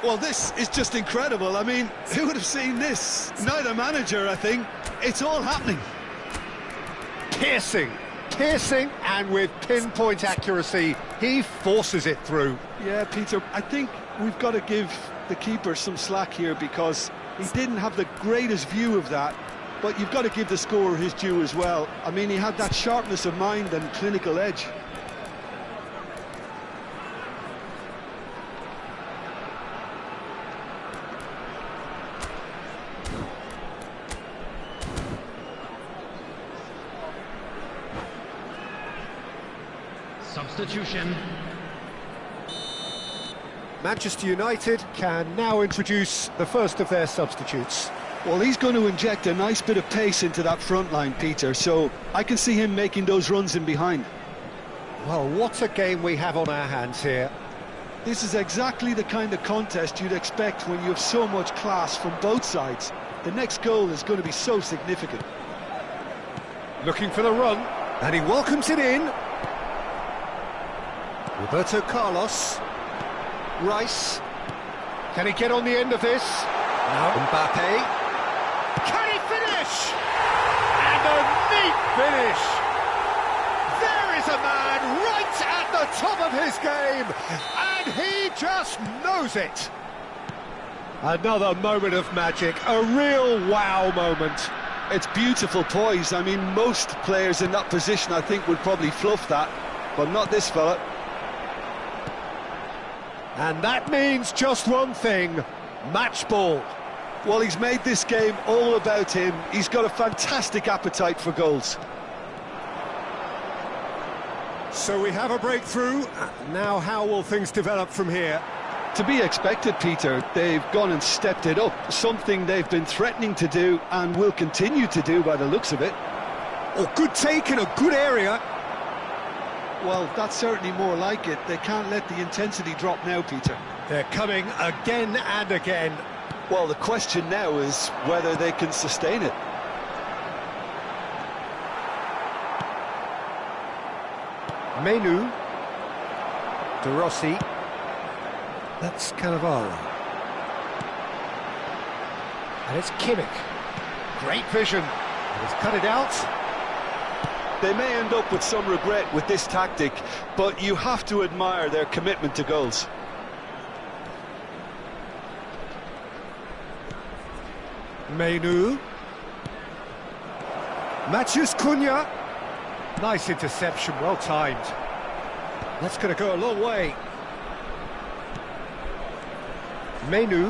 Speaker 3: Well, this is just incredible. I mean, who would have seen this? Neither manager, I think. It's all happening.
Speaker 1: Piercing, and with pinpoint accuracy, he forces it through.
Speaker 3: Yeah, Peter, I think we've got to give the keeper some slack here because he didn't have the greatest view of that, but you've got to give the scorer his due as well. I mean, he had that sharpness of mind and clinical edge.
Speaker 4: Substitution.
Speaker 1: Manchester United can now introduce the first of their substitutes.
Speaker 3: Well, he's going to inject a nice bit of pace into that front line, Peter, so I can see him making those runs in behind.
Speaker 1: Well, what a game we have on our hands here.
Speaker 3: This is exactly the kind of contest you'd expect when you have so much class from both sides. The next goal is going to be so significant.
Speaker 1: Looking for the run. And he welcomes it in. Roberto Carlos. Rice. Can he get on the end of this? No. Mbappe. Can he finish? And a neat finish. There is a man right at the top of his game, and he just knows it. Another moment of magic, a real wow moment.
Speaker 2: It's beautiful poise. I mean, most players in that position, I think, would probably fluff that, but not this fella.
Speaker 1: And that means just one thing, match ball.
Speaker 2: Well, he's made this game all about him. He's got a fantastic appetite for goals.
Speaker 1: So we have a breakthrough. Now how will things develop from here?
Speaker 2: To be expected, Peter. They've gone and stepped it up, something they've been threatening to do and will continue to do by the looks of it.
Speaker 1: Oh, good take in a good area.
Speaker 2: Well, that's certainly more like it. They can't let the intensity drop now, Peter.
Speaker 1: They're coming again and again.
Speaker 2: Well, the question now is whether they can sustain it.
Speaker 1: Menu. De Rossi. That's Cannavaro. And it's Kimmich. Great vision. He's cut it out.
Speaker 2: They may end up with some regret with this tactic, but you have to admire their commitment to goals.
Speaker 1: Menu. Matheus Cunha. Nice interception, well timed. That's going to go a long way. Menu.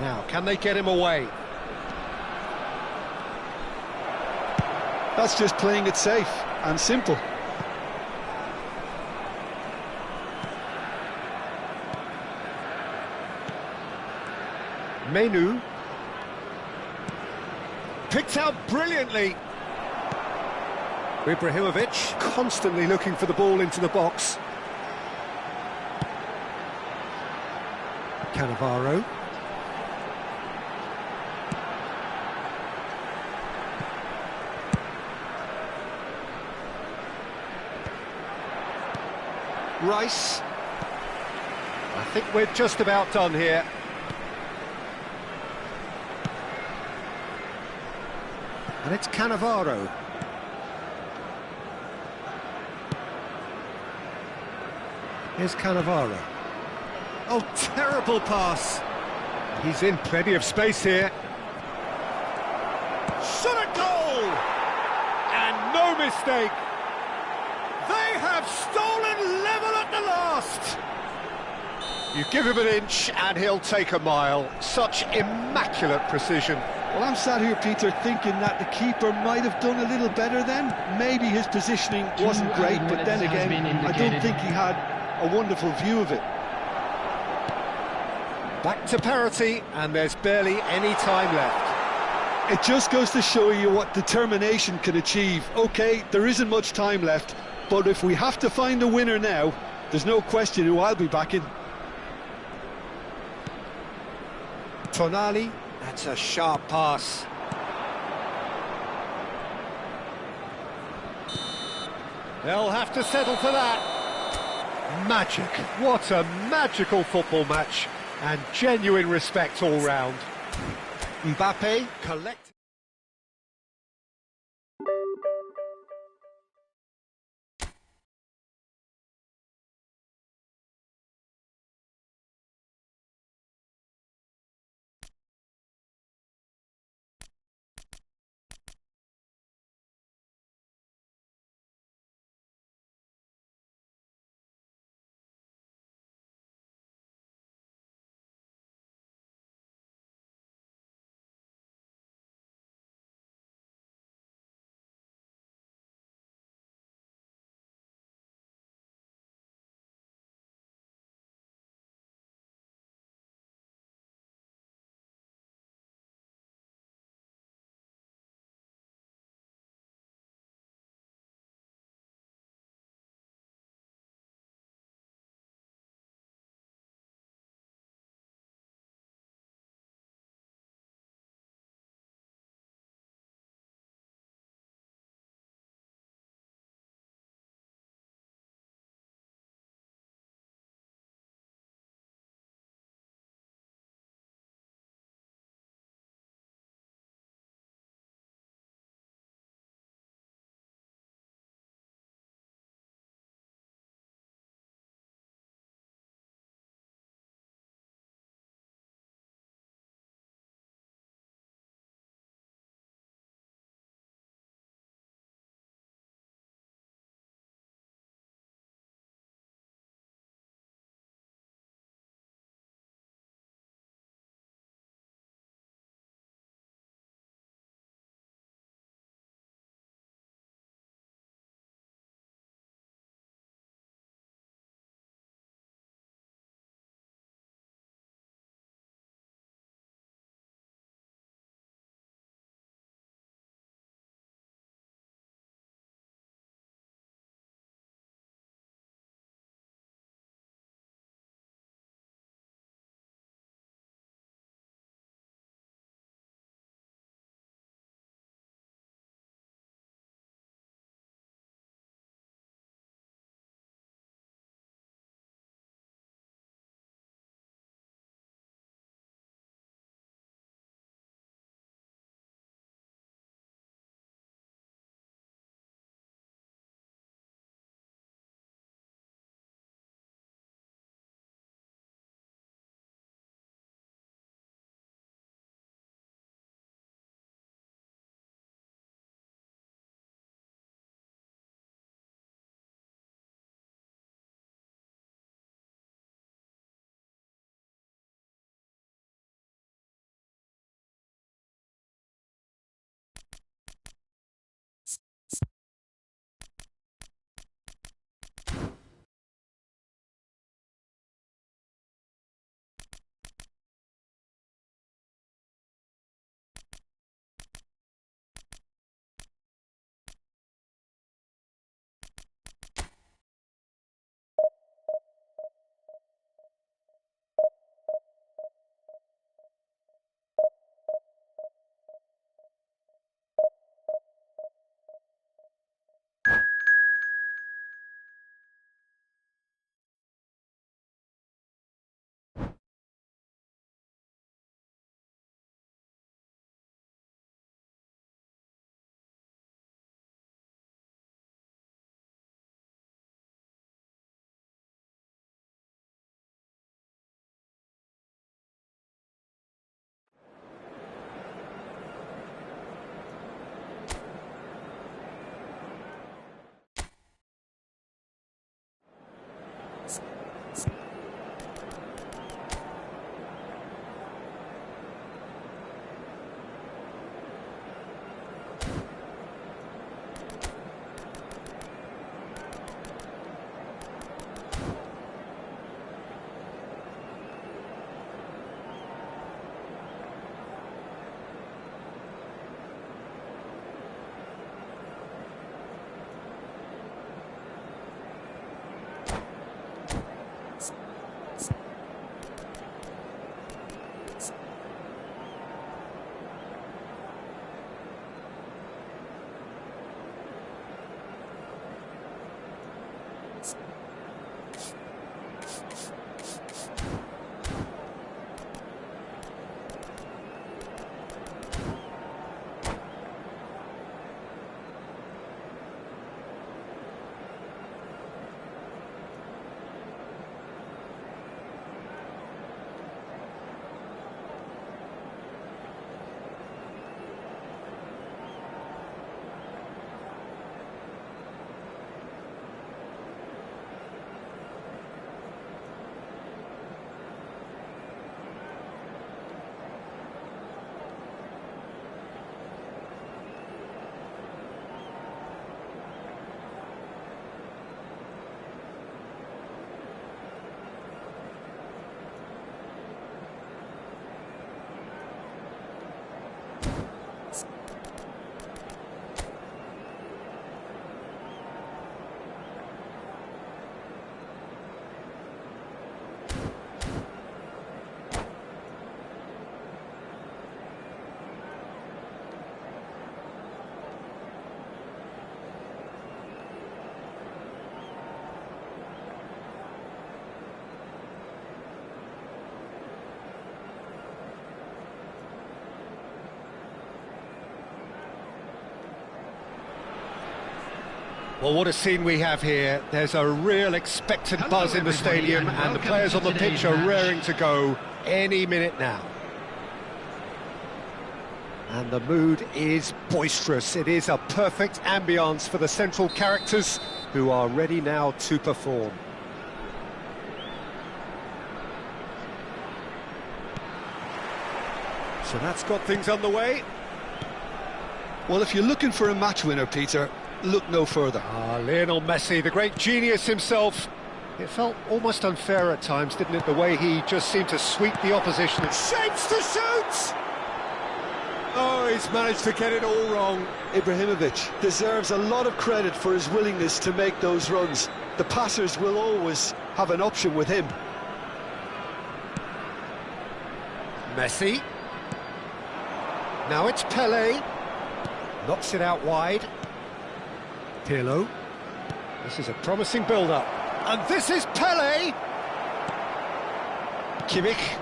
Speaker 1: Now, can they get him away?
Speaker 2: That's just playing it safe and simple.
Speaker 1: Menu. Picked out brilliantly. Ibrahimovic constantly looking for the ball into the box. Cannavaro. Rice. I think we're just about done here. And it's Cannavaro. Here's Cannavaro. Oh, terrible pass. He's in plenty of space here. Shot at goal! And no mistake. They have stolen level at the last. You give him an inch and he'll take a mile. Such immaculate precision.
Speaker 2: Well, I'm sat here, Peter, thinking that the keeper might have done a little better then. Maybe his positioning wasn't great, but then again, I don't think he had a wonderful view of it.
Speaker 1: Back to parity, and there's barely any time left.
Speaker 2: It just goes to show you what determination can achieve. OK, there isn't much time left, but if we have to find a winner now, there's no question who I'll be backing.
Speaker 1: Tonali, that's a sharp pass. They'll have to settle for that. Magic, what a magical football match, and genuine respect all round. Mbappe collects. Well, what a scene we have here. There's a real expectant buzz in the stadium, and the players on the pitch are raring to go any minute now. And the mood is boisterous. It is a perfect ambience for the central characters who are ready now to perform. So that's got things underway.
Speaker 2: Well, if you're looking for a match winner, Peter, look no further.
Speaker 1: Lionel Messi, the great genius himself. It felt almost unfair at times, didn't it, the way he just seemed to sweep the opposition. Shapes to shoot! Oh, he's managed to get it all wrong.
Speaker 2: Ibrahimovic deserves a lot of credit for his willingness to make those runs. The passers will always have an option with him.
Speaker 1: Messi. Now it's Pelé. Knocks it out wide. Pirlo. This is a promising build-up. And this is Pelé. Kimmich.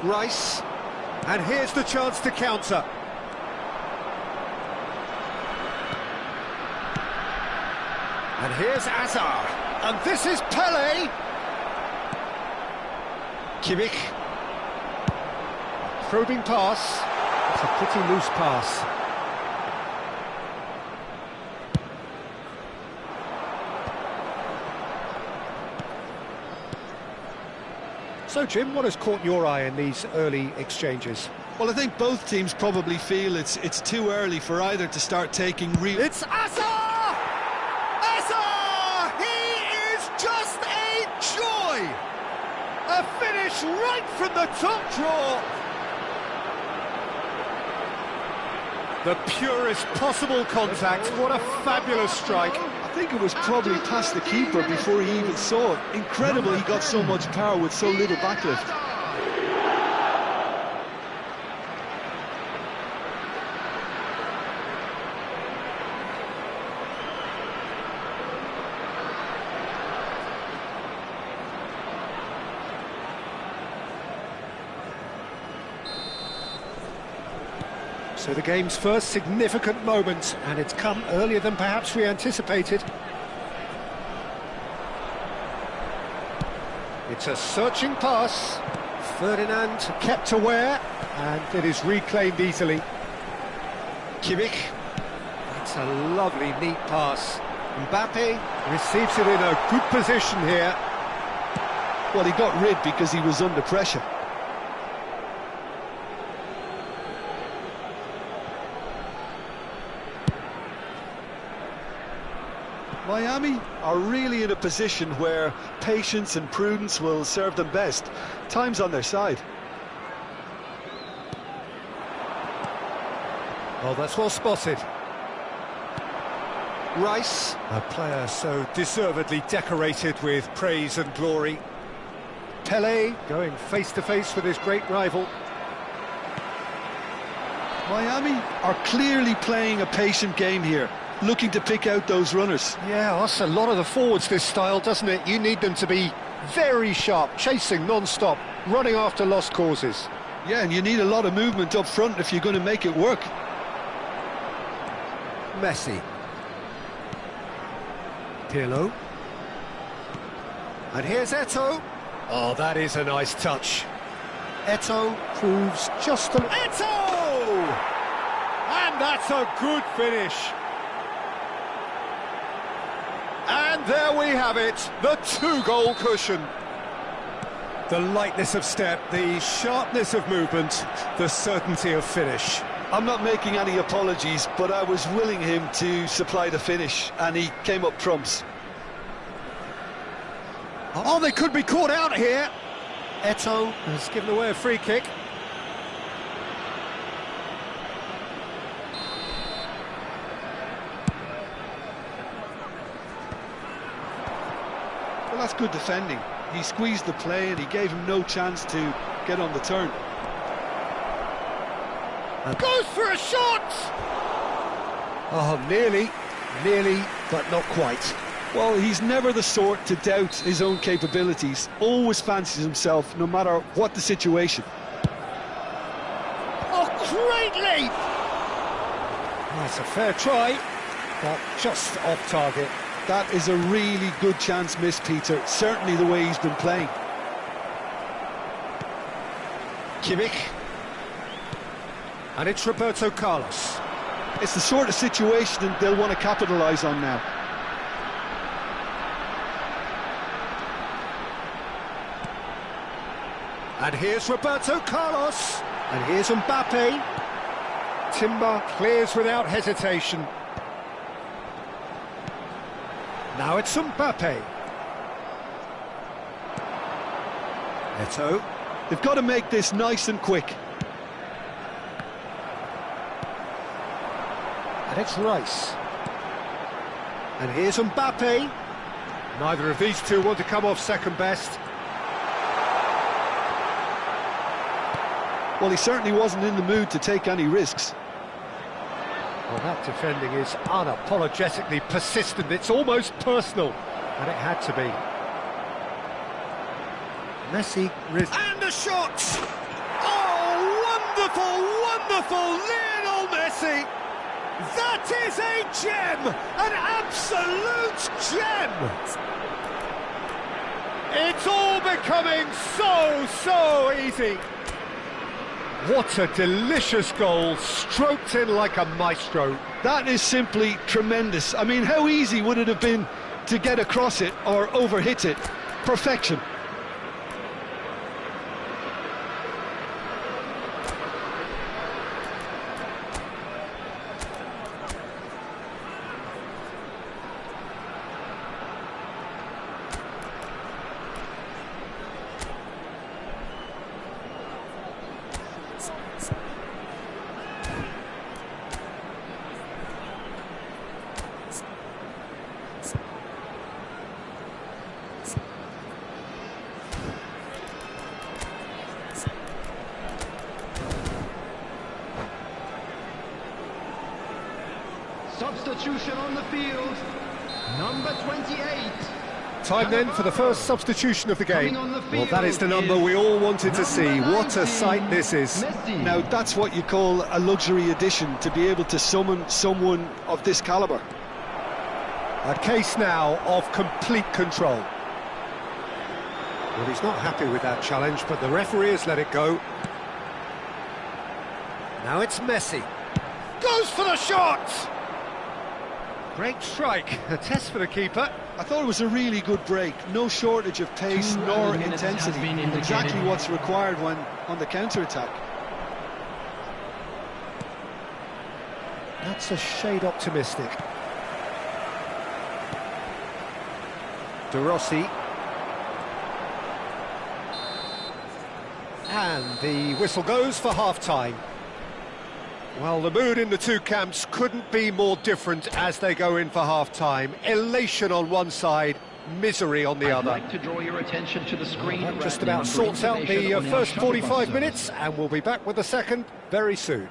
Speaker 1: Rice. And here's the chance to counter. And here's Hazard. And this is Pelé. Kimmich. Probing pass. It's a pretty loose pass. So, Jim, what has caught your eye in these early exchanges?
Speaker 3: Well, I think both teams probably feel it's too early for either to start taking real...
Speaker 1: It's Hazard! Hazard! He is just a joy! A finish right from the top draw! The purest possible contact. What a fabulous strike.
Speaker 2: I think it was probably past the keeper before he even saw it. Incredible he got so much power with so little backlift.
Speaker 1: So the game's first significant moment, and it's come earlier than perhaps we anticipated. It's a searching pass. Ferdinand kept aware, and it is reclaimed easily. Kimmich. That's a lovely, neat pass. Mbappe receives it in a good position here.
Speaker 2: Well, he got rid because he was under pressure. Miami are really in a position where patience and prudence will serve them best. Time's on their side.
Speaker 1: Oh, that's well spotted. Rice, a player so deservedly decorated with praise and glory. Pelé going face-to-face with his great rival.
Speaker 2: Miami are clearly playing a patient game here, looking to pick out those runners.
Speaker 1: Yeah, that's a lot of the forwards, this style, doesn't it? You need them to be very sharp, chasing non-stop, running after lost causes.
Speaker 2: Yeah, and you need a lot of movement up front if you're going to make it work.
Speaker 1: Messi. Pirlo. And here's Eto'o. Oh, that is a nice touch. Eto'o proves just a... Eto'o! And that's a good finish. And there we have it, the two-goal cushion. The lightness of step, the sharpness of movement, the certainty of finish.
Speaker 2: I'm not making any apologies, but I was willing him to supply the finish, and he came up trumps.
Speaker 1: Oh, they could be caught out here. Eto'o has given away a free kick.
Speaker 2: Well, that's good defending. He squeezed the play and he gave him no chance to get on the turn.
Speaker 1: And goes for a shot! Oh, nearly, but not quite.
Speaker 2: Well, he's never the sort to doubt his own capabilities. Always fancies himself, no matter what the situation.
Speaker 1: Oh, great leap! That's a fair try. but just off target.
Speaker 3: That is a really good chance missed, Peter. Certainly the way he's been playing.
Speaker 1: Kimmich. And it's Roberto Carlos.
Speaker 3: It's the sort of situation they'll want to capitalise on now.
Speaker 1: And here's Roberto Carlos. And here's Mbappe. Timber clears without hesitation. Now it's Mbappe. Eto'o.
Speaker 3: They've got to make this nice and quick.
Speaker 1: And it's Rice. And here's Mbappe. Neither of these two want to come off second best.
Speaker 3: Well, he certainly wasn't in the mood to take any risks.
Speaker 1: Well, that defending is unapologetically persistent. It's almost personal. And it had to be. Messi... And a shot! Oh, wonderful, wonderful Lionel Messi! That is a gem! An absolute gem! It's all becoming so easy. What a delicious goal, stroked in like a maestro.
Speaker 3: That is simply tremendous. I mean, how easy would it have been to get across it or overhit it? Perfection.
Speaker 4: Substitution on the field, number 28.
Speaker 1: Time then for the first substitution of the game. Well, that is the number we all wanted to see. What a sight this is.
Speaker 3: Now, that's what you call a luxury addition, to be able to summon someone of this calibre.
Speaker 1: A case now of complete control. Well, he's not happy with that challenge, but the referee has let it go. Now it's Messi. Goes for the shot! Great strike, a test for the keeper.
Speaker 3: I thought it was a really good break. No shortage of pace nor intensity. Exactly what's required when on the counter-attack.
Speaker 1: That's a shade optimistic. De Rossi. And the whistle goes for half-time. Well, the mood in the two camps couldn't be more different as they go in for half-time. Elation on one side, misery on the other.
Speaker 4: I'd like to draw your attention to the screen.
Speaker 1: That just about sorts out the first 45 minutes, and we'll be back with the second very soon.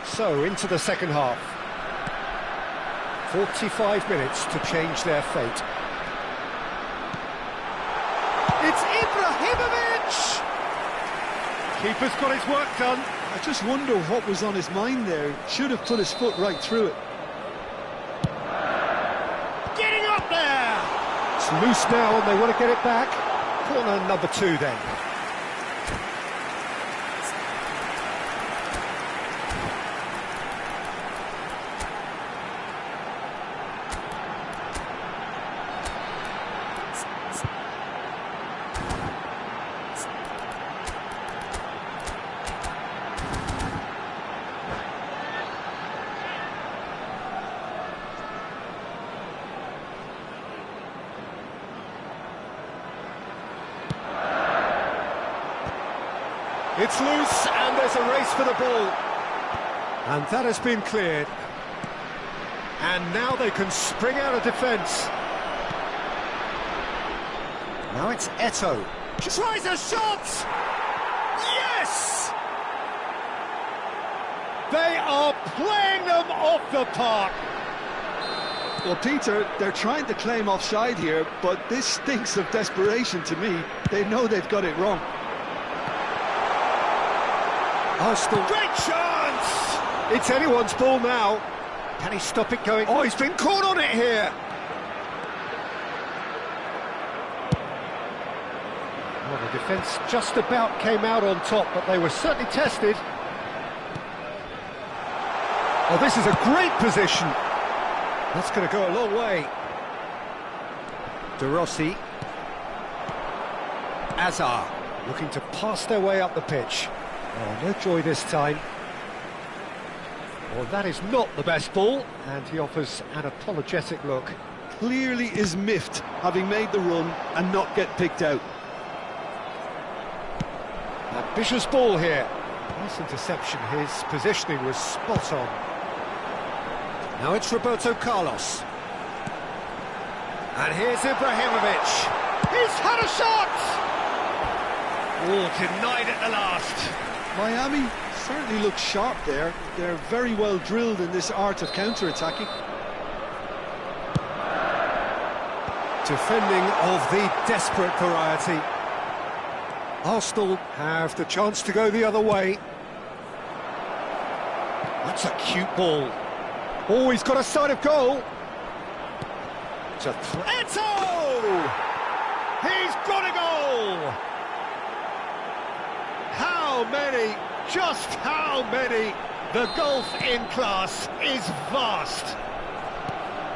Speaker 1: So, into the second half. 45 minutes to change their fate. It's Ibrahimovic! Keeper's got his work done.
Speaker 3: I just wonder what was on his mind there. Should have put his foot right through it.
Speaker 1: Getting up there! It's loose now and they want to get it back. Corner number 2 then. It's loose, and there's a race for the ball. And that has been cleared. And now they can spring out of defence. Now it's Eto'o. Tries a shot! Yes! They are playing them off the park.
Speaker 3: Well, Peter, they're trying to claim offside here, but this stinks of desperation to me. They know they've got it wrong.
Speaker 1: Arsenal. Great chance! It's anyone's ball now. Can he stop it going? Oh, he's been caught on it here. Well, the defence just about came out on top, but they were certainly tested. Oh, this is a great position. That's going to go a long way. De Rossi. Azar, looking to pass their way up the pitch. Oh, no joy this time. Well, that is not the best ball, and he offers an apologetic look.
Speaker 3: Clearly is miffed, having made the run and not get picked out.
Speaker 1: Ambitious ball here. Nice interception, his positioning was spot on. Now it's Roberto Carlos. And here's Ibrahimovic. He's had a shot! Oh, denied at the last.
Speaker 3: Miami certainly looks sharp there. They're very well drilled in this art of counter-attacking.
Speaker 1: Defending of the desperate variety. Arsenal have the chance to go the other way. That's a cute ball. Oh, he's got a side of goal. Eto'o! He's got a goal! How many? Just how many? The gulf in class is vast.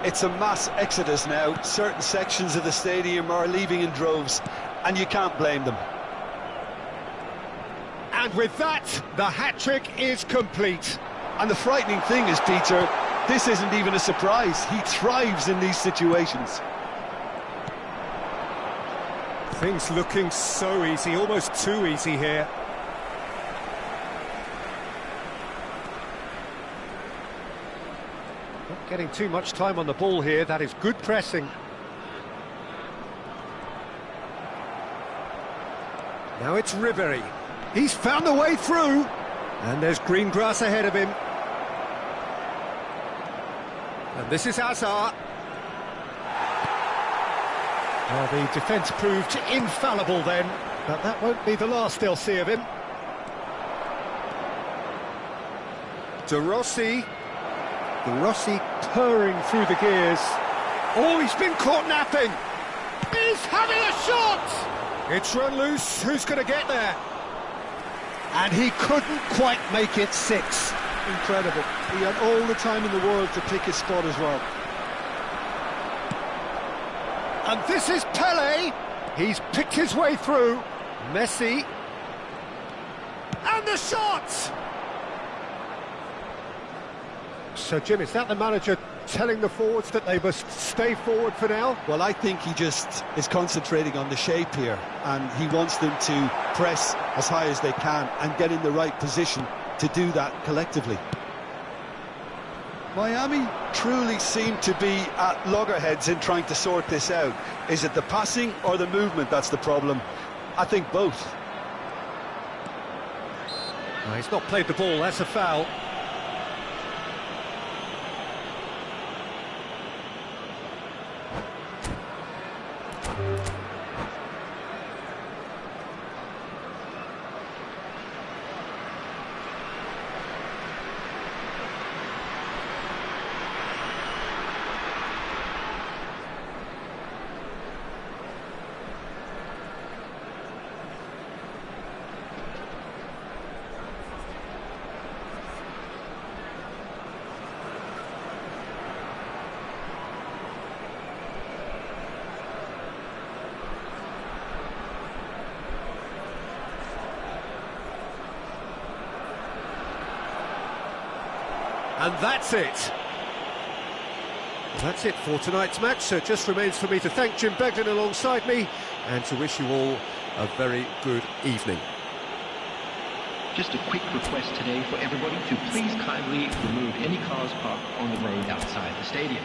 Speaker 3: It's a mass exodus now. Certain sections of the stadium are leaving in droves, and you can't blame them.
Speaker 1: And with that, the hat-trick is complete.
Speaker 3: And the frightening thing is, Peter, this isn't even a surprise. He thrives in these situations.
Speaker 1: Things looking so easy, almost too easy here. Not getting too much time on the ball here, that is good pressing. Now it's Ribery. He's found a way through. And there's green grass ahead of him. And this is Azar. Well, the defence proved infallible then, but that won't be the last they'll see of him. De Rossi. De Rossi purring through the gears. Oh, he's been caught napping. He's having a shot! It's run loose. Who's going to get there? And he couldn't quite make it 6.
Speaker 3: Incredible. He had all the time in the world to pick his spot as well.
Speaker 1: And this is Pele. He's picked his way through. Messi. And the shot! So, Jim, is that the manager telling the forwards that they must stay forward for now?
Speaker 3: Well, I think he just is concentrating on the shape here, and he wants them to press as high as they can and get in the right position to do that collectively. Miami truly seem to be at loggerheads in trying to sort this out. Is it the passing or the movement that's the problem? I think both.
Speaker 1: No, he's not played the ball, that's a foul. And that's it. That's it for tonight's match, so it just remains for me to thank Jim Begden alongside me and to wish you all a very good evening.
Speaker 4: Just a quick request today for everybody to please kindly remove any cars parked on the road outside the stadium.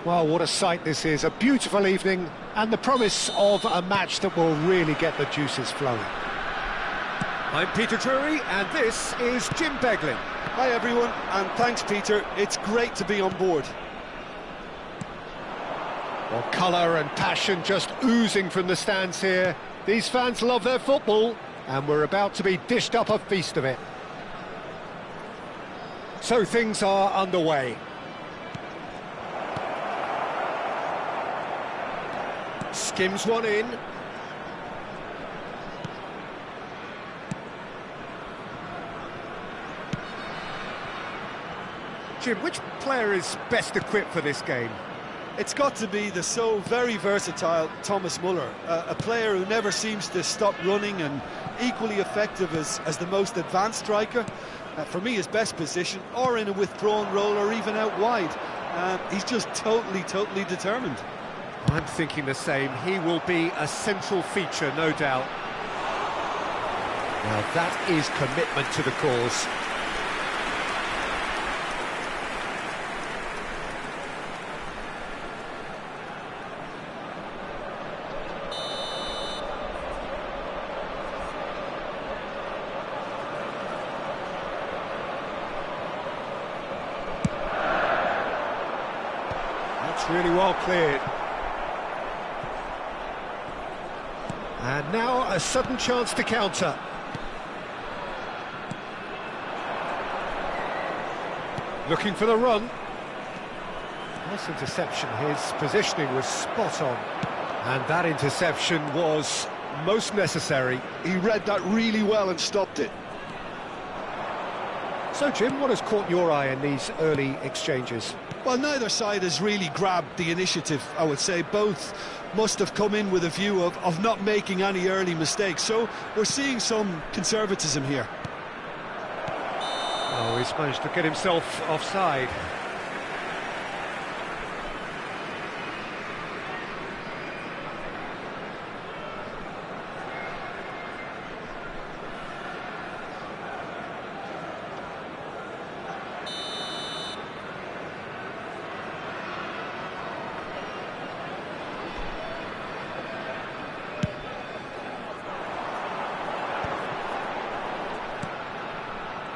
Speaker 1: Well, what a sight this is. A beautiful evening and the promise of a match that will really get the juices flowing. I'm Peter Drury and this is Jim Beglin.
Speaker 3: Hi everyone, and thanks Peter, it's great to be on board.
Speaker 1: Well, colour and passion just oozing from the stands here. These fans love their football and we're about to be dished up a feast of it. So things are underway. Skims one in. Jim, which player is best equipped for this game?
Speaker 3: It's got to be the so very versatile Thomas Muller, a player who never seems to stop running and equally effective as the most advanced striker. For me, his best position, or in a withdrawn role, or even out wide. He's just totally determined.
Speaker 1: I'm thinking the same. He will be a central feature, no doubt. Now that is commitment to the cause. That's really well cleared. And now a sudden chance to counter. Looking for the run. Nice interception. His positioning was spot on. And that interception was most necessary.
Speaker 3: He read that really well and stopped it.
Speaker 1: So, Jim, what has caught your eye in these early exchanges?
Speaker 3: Well, neither side has really grabbed the initiative, I would say. Both must have come in with a view of not making any early mistakes. So we're seeing some conservatism here.
Speaker 1: Oh, he's managed to get himself offside.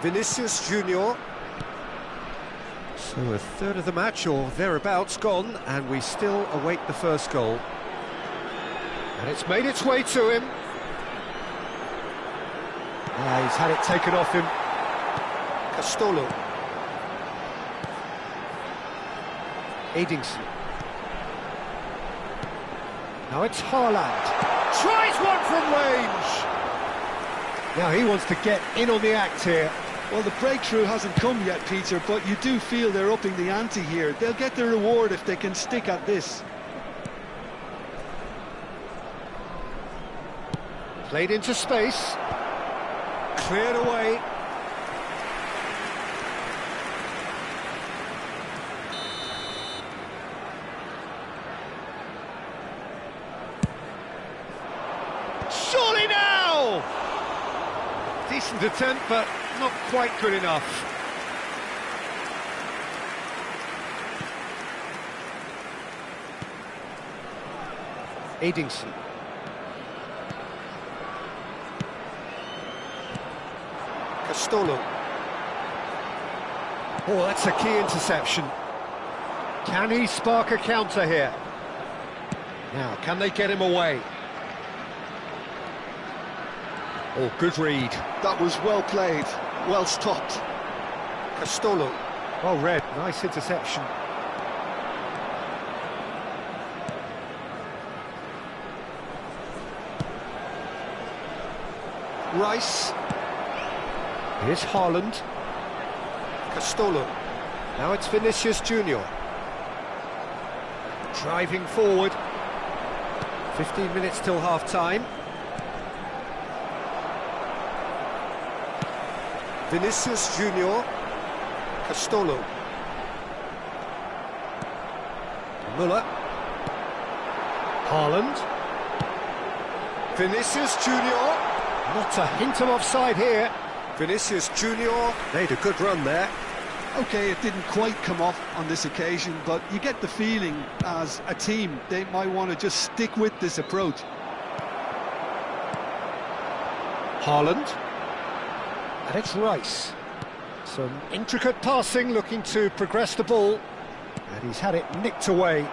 Speaker 1: Vinicius Junior. So a third of the match or thereabouts gone, and we still await the first goal. And it's made its way to him. He's had it taken off him. Castolo. Edingson. Now it's Haaland. Tries one from range. Now he wants to get in on the act here.
Speaker 2: Well, the breakthrough hasn't come yet, Peter, but you do feel they're upping the ante here. They'll get their reward if they can stick at this.
Speaker 1: Played into space. Cleared away. Surely now! Decent attempt, but not quite good enough. Edingson. Castolo. Oh, that's a key interception. Can he spark a counter here? Now, can they get him away? Oh, good read.
Speaker 2: That was well played, well stopped.
Speaker 1: Castolo. Well read, nice interception. Rice. Here's Haaland. Castolo. Now it's Vinicius Junior. Driving forward. 15 minutes till half-time. Vinicius Junior. Castolo. Müller. Haaland. Vinicius Junior. Not a hint of offside here. Vinicius Junior made a good run there.
Speaker 2: Okay, it didn't quite come off on this occasion, but you get the feeling as a team they might want to just stick with this approach.
Speaker 1: Haaland. And it's Rice. Some intricate passing, looking to progress the ball. And he's had it nicked away.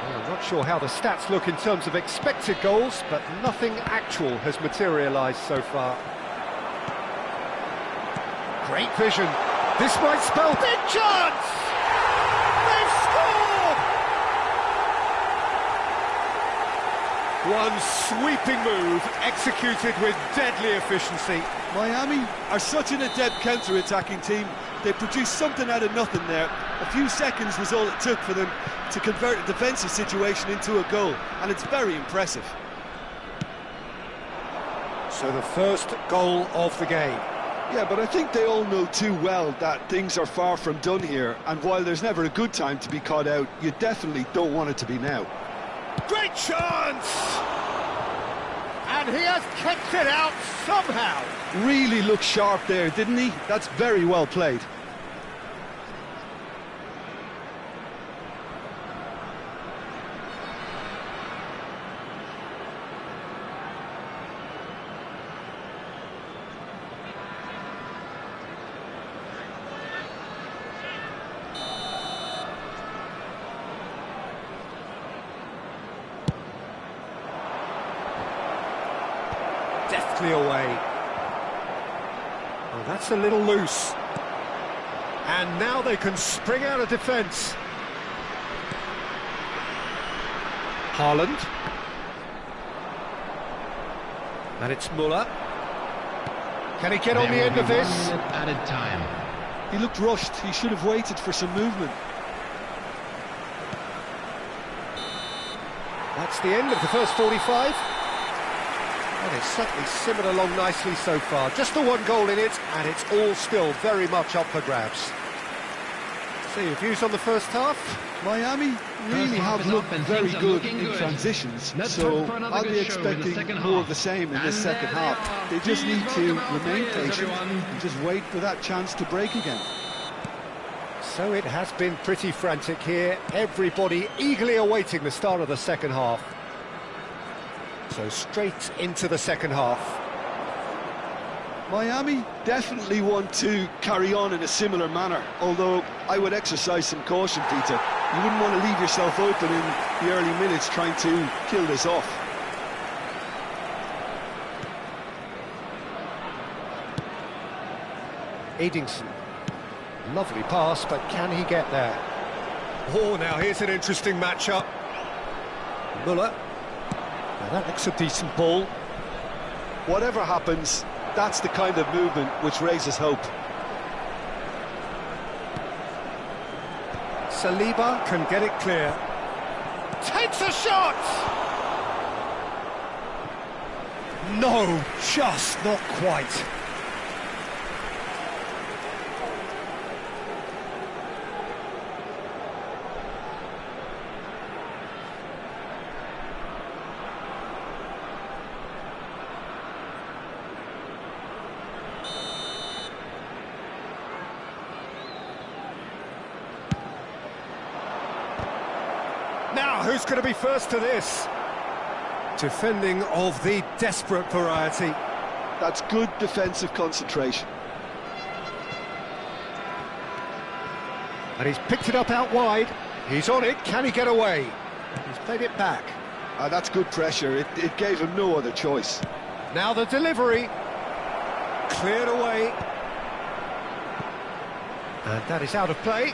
Speaker 1: Well, I'm not sure how the stats look in terms of expected goals, but nothing actual has materialised so far. Great vision. This might spell big chance! They've scored! One sweeping move, executed with deadly efficiency.
Speaker 3: Miami are such an adept counter-attacking team. They produced something out of nothing there. A few seconds was all it took for them to convert a defensive situation into a goal, and it's very impressive.
Speaker 1: So the first goal of the game.
Speaker 2: Yeah, but I think they all know too well that things are far from done here, and while there's never a good time to be caught out, you definitely don't want it to be now.
Speaker 1: Great chance! And he has kept it out somehow.
Speaker 2: Really looked sharp there, didn't he? That's very well played.
Speaker 1: Deftly away. Well, that's a little loose. And now they can spring out of defence. Haaland. And it's Müller. Can he get on the end of this?
Speaker 4: Added time.
Speaker 2: He looked rushed. He should have waited for some movement.
Speaker 1: That's the end of the first 45. And it's certainly simmered along nicely so far. Just the one goal in it, and it's all still very much up for grabs. So your views on the first half?
Speaker 2: Miami really have looked very good in transitions, so I'll be expecting more of the same in this second half. They just need to remain patient and just wait for that chance to break again.
Speaker 1: So it has been pretty frantic here. Everybody eagerly awaiting the start of the second half. So straight into the second half.
Speaker 2: Miami definitely want to carry on in a similar manner, although I would exercise some caution, Peter. You wouldn't want to leave yourself open in the early minutes trying to kill this off.
Speaker 1: Edingson. Lovely pass, but can he get there? Oh, now here's an interesting matchup. Muller. Now that looks a decent ball.
Speaker 2: Whatever happens, that's the kind of movement which raises hope.
Speaker 1: Saliba can get it clear. Takes a shot! No, just not quite. Now, who's going to be first to this? Defending of the desperate variety.
Speaker 2: That's good defensive concentration.
Speaker 1: And he's picked it up out wide. He's on it. Can he get away? He's played it back.
Speaker 2: That's good pressure. It gave him no other choice.
Speaker 1: Now the delivery. Cleared away. And that is out of play.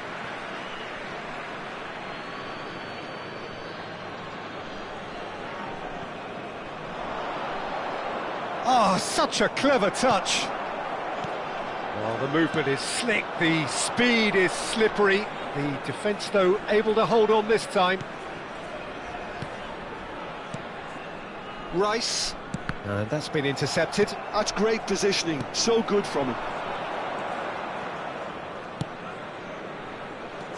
Speaker 1: Oh, such a clever touch. Well, the movement is slick, the speed is slippery. The defence, though, able to hold on this time. Rice. And that's been intercepted.
Speaker 2: That's great positioning, so good from him.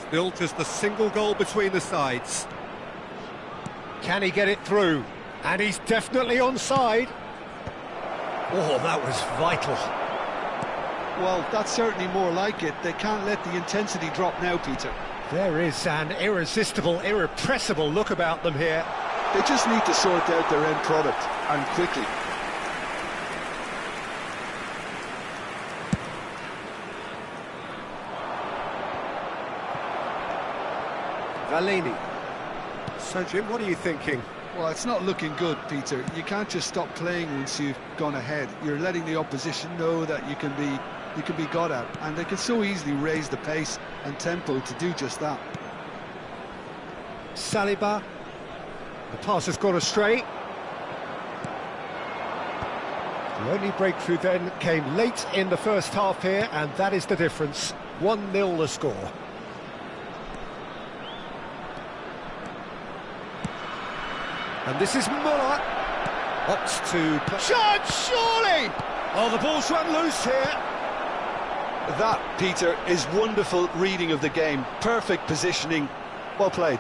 Speaker 1: Still just the single goal between the sides. Can he get it through? And he's definitely onside. Oh, that was vital.
Speaker 2: Well, that's certainly more like it. They can't let the intensity drop now, Peter.
Speaker 1: There is an irresistible, irrepressible look about them here.
Speaker 2: They just need to sort out their end product, and quickly.
Speaker 1: Valini. So, Jim, what are you thinking?
Speaker 2: Well, it's not looking good, Peter. You can't just stop playing once you've gone ahead. You're letting the opposition know that you can be got at, and they can so easily raise the pace and tempo to do just that.
Speaker 1: Saliba. The pass has gone astray. The only breakthrough then came late in the first half here, and that is the difference. 1-0 the score. And this is Muller. Opts to... Shot, surely! Oh, the ball's run loose here.
Speaker 2: That, Peter, is wonderful reading of the game. Perfect positioning. Well played.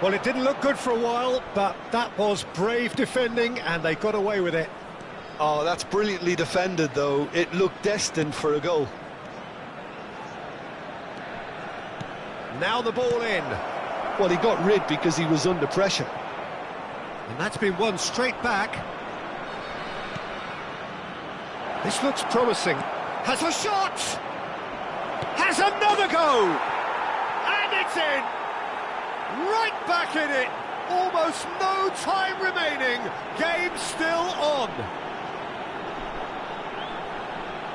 Speaker 1: Well, it didn't look good for a while, but that was brave defending, and they got away with it.
Speaker 2: Oh, that's brilliantly defended, though. It looked destined for a goal.
Speaker 1: Now the ball in.
Speaker 2: Well, he got rid because he was under pressure.
Speaker 1: And that's been won straight back. This looks promising. Has a shot! Has another go! And it's in! Right back in it! Almost no time remaining. Game still on.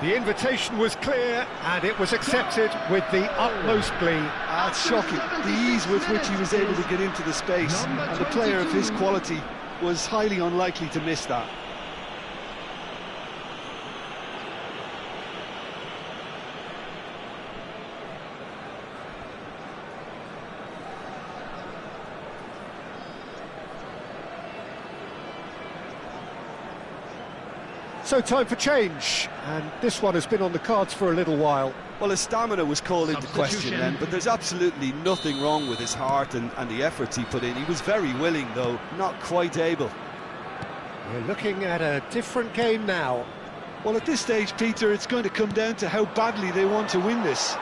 Speaker 1: The invitation was clear, and it was accepted with the utmost glee.
Speaker 2: That's shocking. The ease with which he was able to get into the space, and the player of his quality was highly unlikely to miss that.
Speaker 1: So time for change, and this one has been on the cards for a little while.
Speaker 2: Well, his stamina was called into question then, but there's absolutely nothing wrong with his heart and the efforts he put in. He was very willing, though, not quite able.
Speaker 1: We're looking at a different game now.
Speaker 2: Well, at this stage, Peter, it's going to come down to how badly they want to win this.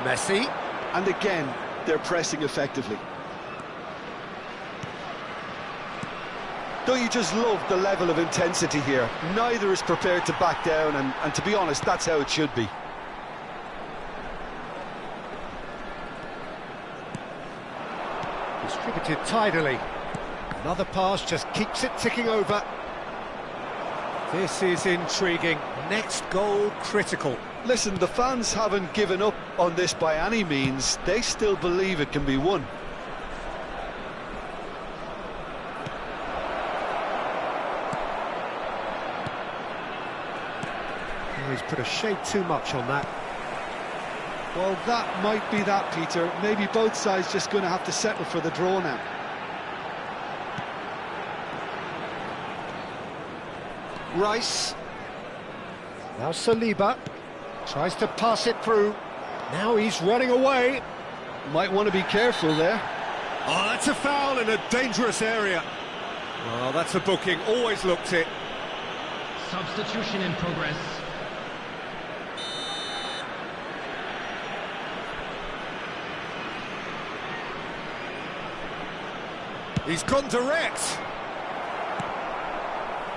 Speaker 1: Messi.
Speaker 2: And again, they're pressing effectively. Don't you just love the level of intensity here? Neither is prepared to back down, and to be honest, that's how it should be.
Speaker 1: Distributed Interpreted tidily. Another pass just keeps it ticking over. This is intriguing. Next goal critical.
Speaker 2: Listen, the fans haven't given up on this by any means. They still believe it can be won.
Speaker 1: Oh, he's put a shade too much on that.
Speaker 3: Well, that might be that, Peter. Maybe both sides just going to have to settle for the draw now.
Speaker 1: Rice. Now Saliba. Tries to pass it through. Now he's running away.
Speaker 3: Might want to be careful there.
Speaker 1: Oh, that's a foul in a dangerous area. Well, that's a booking. Always looked it.
Speaker 4: Substitution in progress.
Speaker 1: He's gone direct.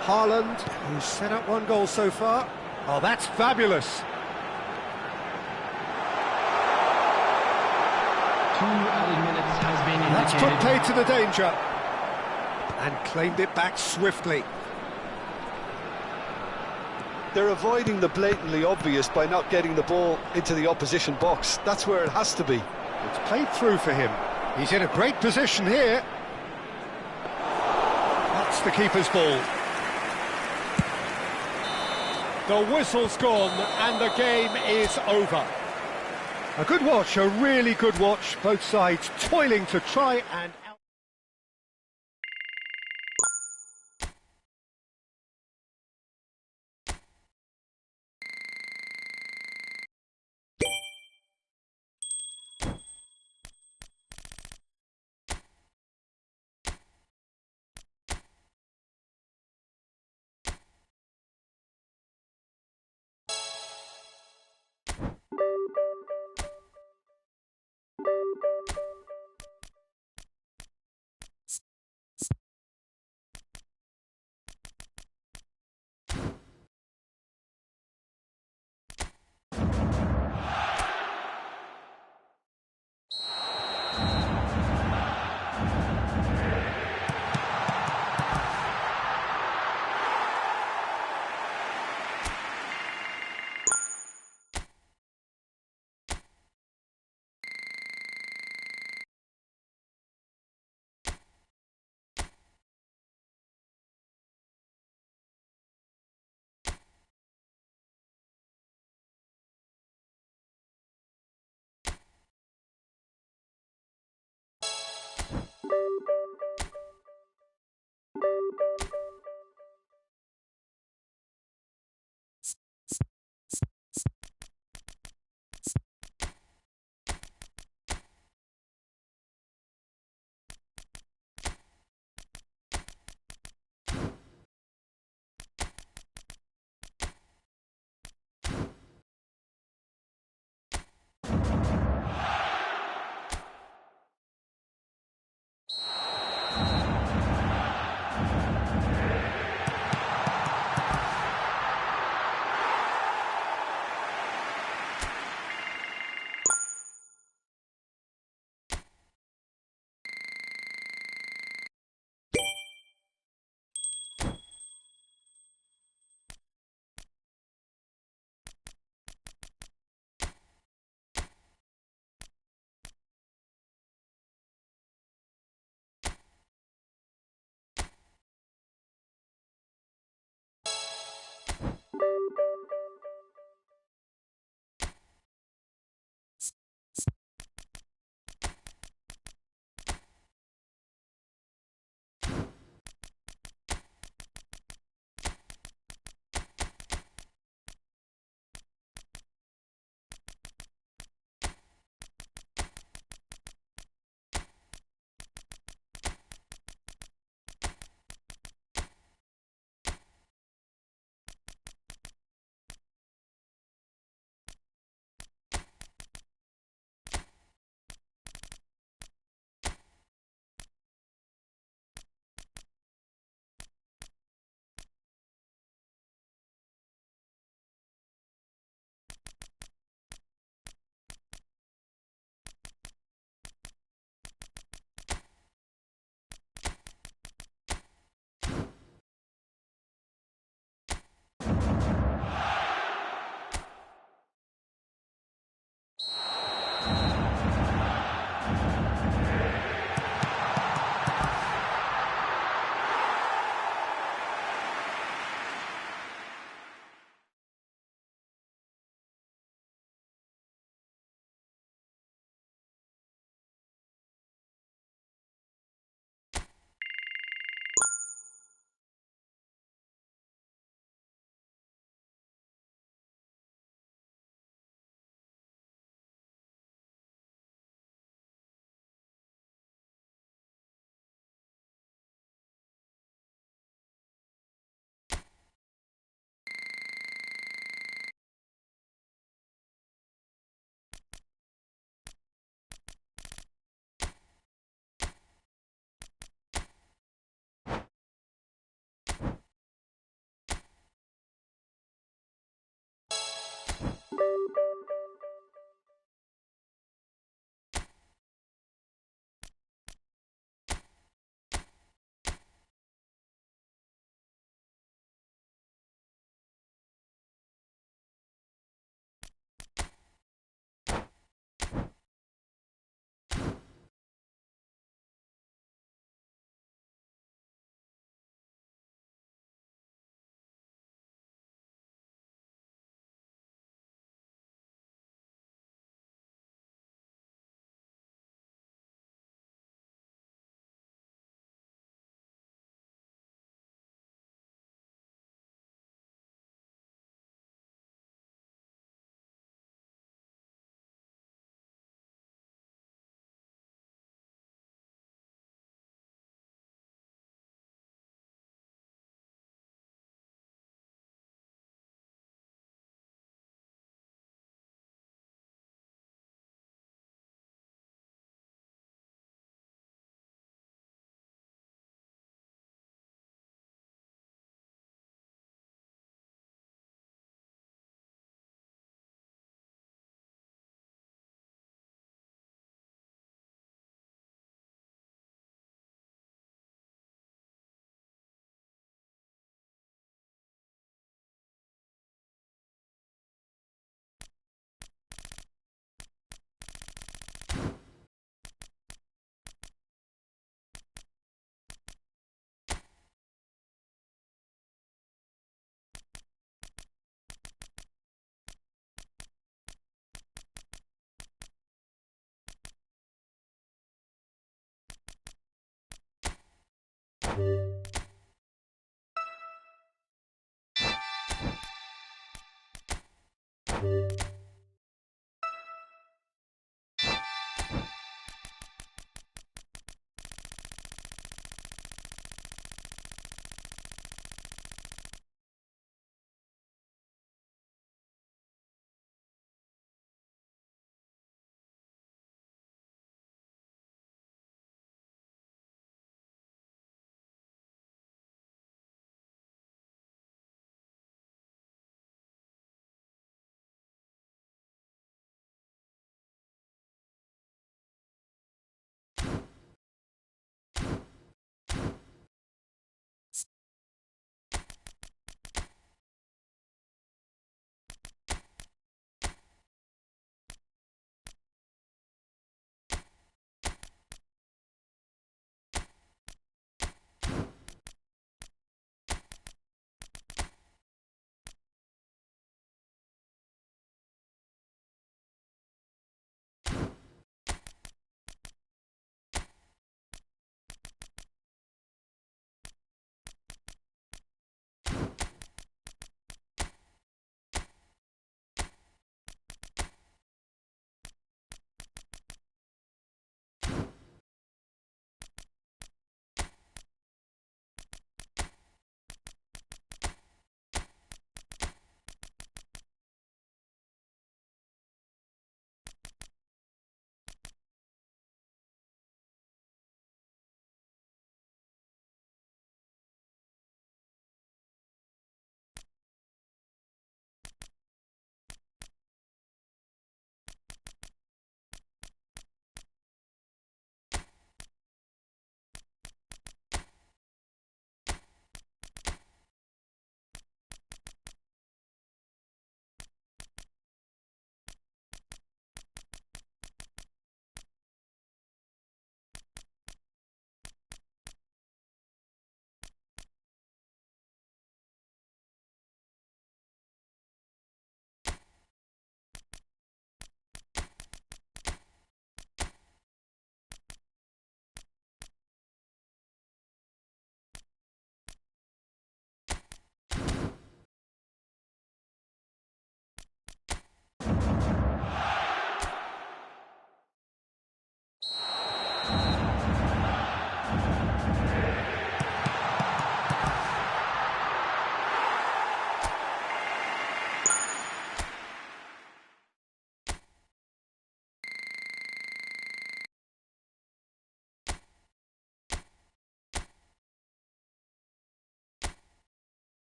Speaker 1: Haaland, who's set up one goal so far. Oh, that's fabulous.
Speaker 4: 2 added minutes has been indicated.
Speaker 1: That's put play to the danger. And claimed it back swiftly.
Speaker 2: They're avoiding the blatantly obvious by not getting the ball into the opposition box. That's where it has to be.
Speaker 1: It's played through for him. He's in a great position here. That's the keeper's ball. The whistle's gone and the game is over. A good watch, a really good watch. Both sides toiling to try and